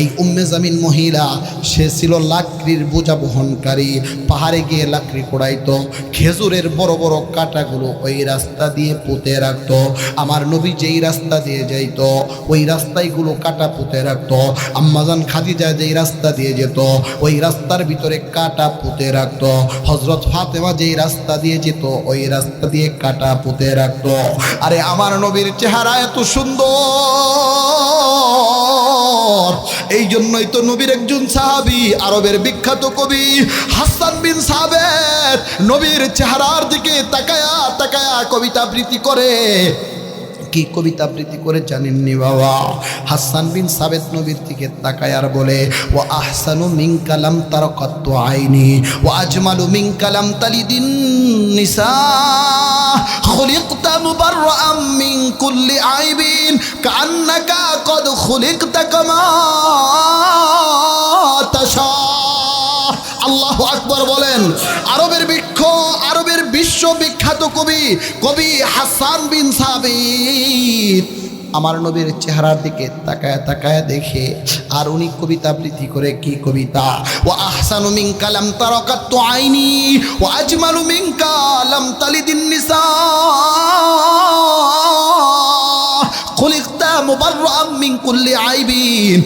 এই উম্মে জামিল মহিলা সে ছিল লাকড়ির বোঝা বহনকারী। পাহাড়ে গিয়ে লাকড়ি কুড়াইতো, খেজুরের বড় বড় কাঁটাগুলো ওই রাস্তা দিয়ে পুঁতে রাখতো। আমার নবী যেই রাস্তা দিয়ে যাইতো ওই রাস্তাইগুলো কাটা পুঁতে রাখতো। আম্মাজান খাদিজা যেই রাস্তা দিয়ে যেত ওই রাস্তার ভিতরে কাটা পুঁতে রাখতো। হযরত ফাতেমা যেই রাস্তা দিয়ে যেত ওই রাস্তা দিয়ে কাটা পুঁতে রাখতো। আরে আমার নবীর চেহারা এত সুন্দর, এই জন্যই তো নবীর একজন সাহাবী, আরবের বিখ্যাত কবি হাসান বিন সাবেত নবীর চেহারার দিকে তাকায়া তাকায়া কবিতা আবৃত্তি করে। কি কবিতা আবৃত্তি করে জানেননি বাবা? হাসান বিন সাবেত নবীর দিকে তাকায় আর বলে, ও আহসানু মিন কালাম তারাকাতু আইনি ও আজমালু মিন কালাম তালিদিন নিসা খুলিকতা মুবাররাআম মিন কুল্লি আইবিন কান্নাকা কদ খুলিকতা কামা তাশা। আল্লাহু আকবার বলেন। আরবের বিশ্ববিখ্যাত কবি হাসান বিন সাবিত আমার নবীর চেহারার দিকে তাকায় তাকায় দেখে আর উনি কবিতা আবৃত্তি করে। কি কবিতা? ও আহসানু মিন কালাম তারাকাতু আইনি ও আজমালু মিন কালাম তালিদিন নিসা খুলিকতা মুবাররাআম মিন কুল্লি আইবিন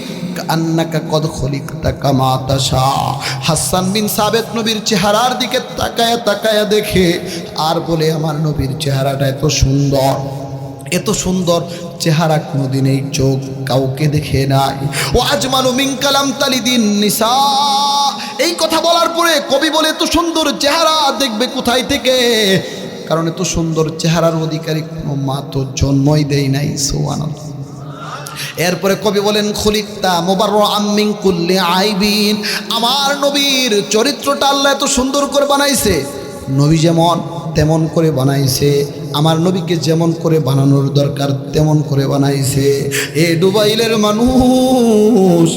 আন্নাকা কদ খলিকতা কামা তাশা। হাসান বিন সাবেত নবীর চেহারার দিকে তাকায়া তাকায়া দেখে আর বলে, আমার নবীর চেহারাটা এত সুন্দর, এত সুন্দর চেহারা কোনোদিন এই চোখ কাউকে দেখে নাই। ও আজমালু মিন কালাম তালিদিন নিসা। এই কথা বলার পরে কবি বলে, এত সুন্দর চেহারা দেখবে কোথায় থেকে? কারণ এত সুন্দর চেহারার অধিকারী কোনো মা তো জন্মই দেয় নাই। সুবহানাল্লাহ। এরপরে কবি বলেন, খুলিকতা মুবাররাআম মিন কুল্লি আইবিন। আমার নবীর চরিত্রটা আল্লাহ এত সুন্দর করে বানাইছে, নবী যেমন তেমন করে বানাইছে, আমার নবীকে যেমন করে বানানোর দরকার তেমন করে বানাইছে। এ ডুবাইলের মানুষ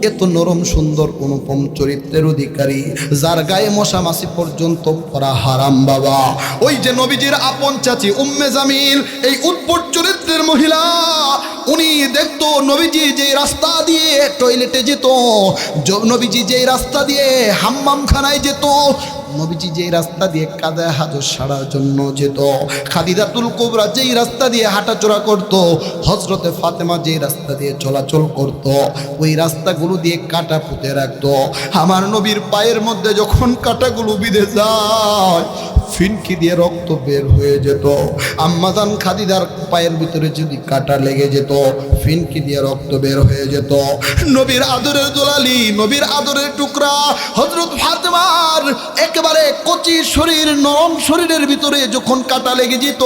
এত নরম সুন্দর অনুপম চরিত্রের অধিকারী, যার গায়ে মশা মাছি পর্যন্ত পরা হারাম বাবা। ওই যে নবীজির আপন চাচি উম্মে জামিল, এই উদ্ভট চরিত্রের মহিলা, উনি দেখতো নবীজি যে রাস্তা দিয়ে টয়লেটে যেত, নবীজি যে রাস্তা দিয়ে হাম্মামখানায় যেত, নবীজি যেই রাস্তা দিয়ে কাদা হাজর সারার জন্য যেত, খাদিজাতুল কুবরা যেই রাস্তা দিয়ে হাঁটাচলা করত, হযরতে ফাতেমা যেই রাস্তা দিয়ে চলাচল করত, ওই রাস্তাগুলো দিয়ে কাটা পুঁতে রাখত। আমার নবীর পায়ের মধ্যে যখন কাটাগুলো বিঁধে যায়, ফিনকি দিয়ে রক্ত বের হয়ে যেত। আম্মাজান খাদিজার পায়ের ভিতরে যদি কাটা লেগে যেত, ফিনকি দিয়ে রক্ত বের হয়ে যেত। নবীর আদরের দুলালি, নবীর আদরের টুকরা হযরত ফাতেমার একেবারে কচি শরীর, নরম শরীরের ভিতরে যখন কাটা লেগে যেত,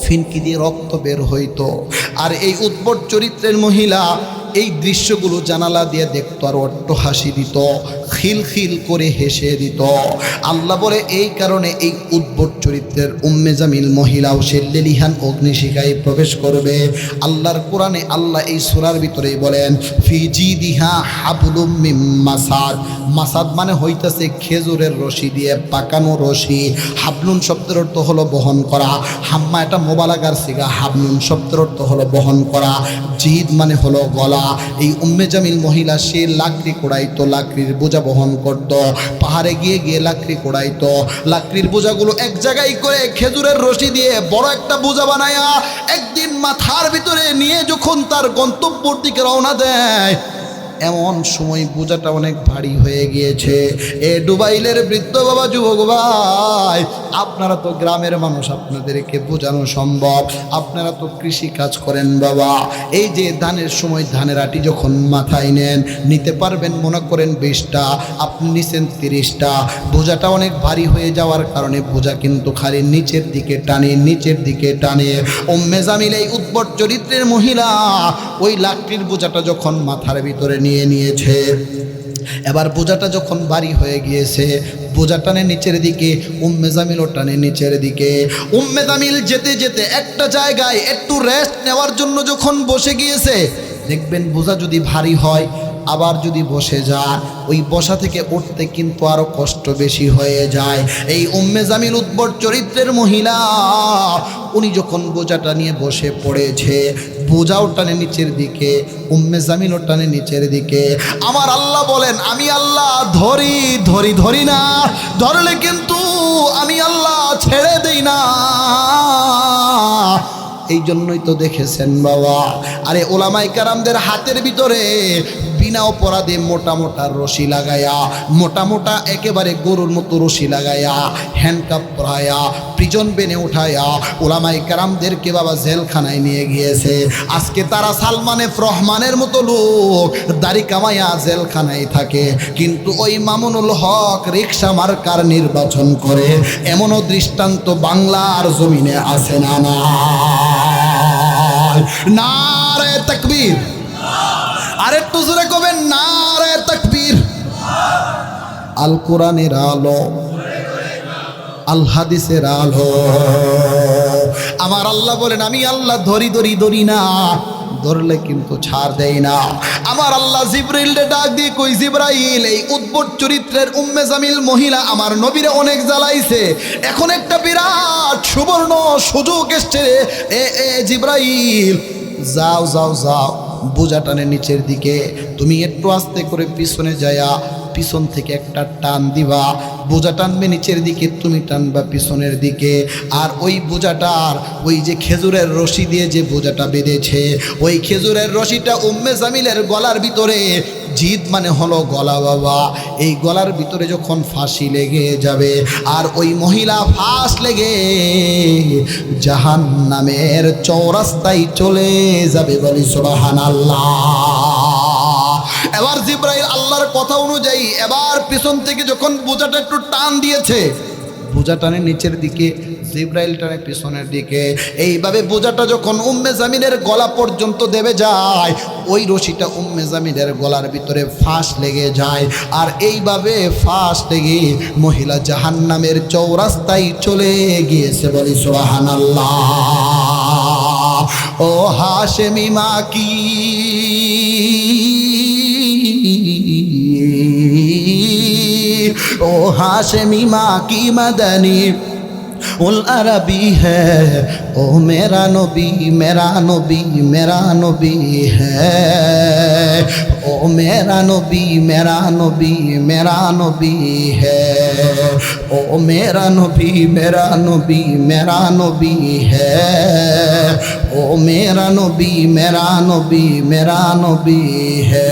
ফিনকি দিয়ে রক্ত বের হইত। আর এই উদ্ভট চরিত্রের মহিলা এই দৃশ্যগুলো জানালা দিয়ে দেখতো আর অট্ট হাসি দিত, খিলখিল করে হেসে দিত। আল্লাহ বলে, এই কারণে এই উদ্ভট চরিত্রের উম্মে জামিল মহিলাও সে লেলিহান অগ্নিশিখায় প্রবেশ করবে। আল্লাহর কোরআনে আল্লাহ এই সূরার ভিতরেই বলেন, ফি জিদিহা হাবলুম মিন মাসাদ। মাসাদ মানে হইতাছে খেজুরের রশি দিয়ে পাকানো রশি। হাবলুন শব্দের অর্থ হলো বহন করা। হাম্মা এটা মোবালাগার সিগা, হাবলুন শব্দের অর্থ হলো বহন করা। জিদ মানে হলো গলা। এই উম্মে জামিল মহিলা সে লাকড়ি কুড়াইতো, লাকড়ির বোঝা বহন করত, পাহাড়ে গিয়ে গিয়ে লাকড়ি কুড়াইতো। লাকড়ির বোঝাগুলো এক জায়গায় করে খেজুরের রশি দিয়ে বড় একটা বোঝা বানায়া একদিন মাথার ভিতরে নিয়ে যখন তার গন্তব্যের দিকে রওনা দেয়, এমন সময় বোঝাটা অনেক ভারী হয়ে গিয়েছে। এ ডুবাইলের বৃদ্ধ বাবা, যুবক ভাই, আপনারা তো গ্রামের মানুষ, আপনাদেরকে বোঝানো সম্ভব। আপনারা তো কৃষি কাজ করেন বাবা। এই যে ধানের সময় ধানের আটি যখন মাথায় নেন, নিতে পারবেন মনে করেন 20টা, আপনি নিছেন 30টা। বোঝাটা অনেক ভারী হয়ে যাওয়ার কারণে বোঝা কিন্তু খালি নিচের দিকে টানে, নিচের দিকে টানে। উম্মে জামিল এই উদ্ভট উদ্ভট চরিত্রের মহিলা ওই লাকড়ির বোঝাটা যখন মাথার ভিতরে নিয়ে নিয়েছে, এবার বোঝাটা যখন ভারী হয়ে গিয়েছে, বোঝা টানে নিচের দিকে, উম্মে জামিলও টানে নিচের দিকে। উম্মে জামিল যেতে যেতে একটা জায়গায় একটু রেস্ট নেওয়ার জন্য যখন বসে গিয়েছে, দেখবেন বোঝা যদি ভারী হয় আবার যদি বসে যায়, ওই বসা থেকে উঠতে কিন্তু আরো কষ্ট বেশি হয়ে যায়। এই উম্মে জামিল উদ্ভট চরিত্রের মহিলা, উনি যখন বোঝাটা নিয়ে বসে পড়েছে, বোঝাও টানে নিচের দিকে, উম্মে জামিলও টানে নিচের দিকে। আমার আল্লাহ বলেন, আমি আল্লাহ ধরি ধরি ধরি না, ধরলে কিন্তু আমি আল্লাহ ছেড়ে দেই না। এই জন্যই তো দেখেছেন বাবা, আরে ওলামায়ে কেরামদের হাতের ভিতরে বিনা অপরাধে মোটা মোটা রশি লাগায়া, মোটা মোটা একেবারে গরুর মতো রশি লাগায়া, হ্যান্ডকাপ পরায়া, প্রিজন বেনে উঠায়া ওলামায়ে কেরামদেরকে বাবা জেলখানায় নিয়ে গিয়েছে। আজকে তারা সালমান এফ রহমানের মতো লোক দাড়ি কামায়া জেলখানায় থাকে, কিন্তু ওই মামুনুল হক রিকশা মার্কার নির্বাচন করে, এমনও দৃষ্টান্ত বাংলার জমিনে আছে না? না, নারে তাকবীর, আরেকটু জোরে কবেন নারে তাকবীর। আল কোরআনের আলো, আল হাদিসের আলো। আমার আল্লাহ বলেন, আমি আল্লাহ ধরি ধরি ধরি না, ধরলে কিন্তু ছাড় দেয় না। আমার আল্লাহ জিবরাইলকে ডাক দিয়ে কই, জিবরাইল, এই উদ্ভট চরিত্রের উম্মে জামিল মহিলা আমার নবীরে অনেক জ্বালাইছে, এখন একটা বিরাট সুবর্ণ সুযোগ এসছে। এ জিবরাইল, যাও যাও যাও, বোঝা টানে নিচের দিকে, তুমি একটু আস্তে করে পিছনে যায়া পিছন থেকে একটা টান দিবা, বোঝা টানবে নিচের দিকে, তুমি টানবা পিছনের দিকে। আর ওই বোঝাটার ওই যে খেজুরের রশি দিয়ে যে বোঝাটা বেঁধেছে, ওই খেজুরের রশিটা উম্মে জামিলের গলার ভিতরে, জিদ মানে হলো গলা বাবা, এই গলার ভিতরে যখন ফাঁসি লেগে যাবে আর ওই মহিলা ফাঁস লেগে জাহান্নামের চৌরাস্তায় চলে যাবে, বলি সুবহানাল্লাহ। এবার জিবরাইল আল্লাহর কথা অনুযায়ী এবার পিছন থেকে যখন বোঝাটা একটু টান দিয়েছে, বোঝা টানে নিচের দিকে, জিবরাইল টানে পিছনের দিকে, এইভাবে বোঝাটা যখন উম্মে জামিলের গলা পর্যন্ত দেবে যায়, ওই রশিটা উম্মে জামিলের গলার ভিতরে ফাঁস লেগে যায়। আর এইভাবে ফাঁস লেগে মহিলা জাহান্নামের চৌরাস্তায় চলে গিয়েছে, বলি সুবহানাল্লাহ। ও হাশেমি মা কি, ओ हाशमी माँ की मदनी उल अरबी है, ओ मेरा नबी मेरा नबी मेरा नबी है, ओ मेरा नबी मेरा नबी मेरा नबी है, ओ मेरा नबी मेरा नबी मेरा नबी है, ओ मेरा नबी मेरा नबी मेरा नबी है।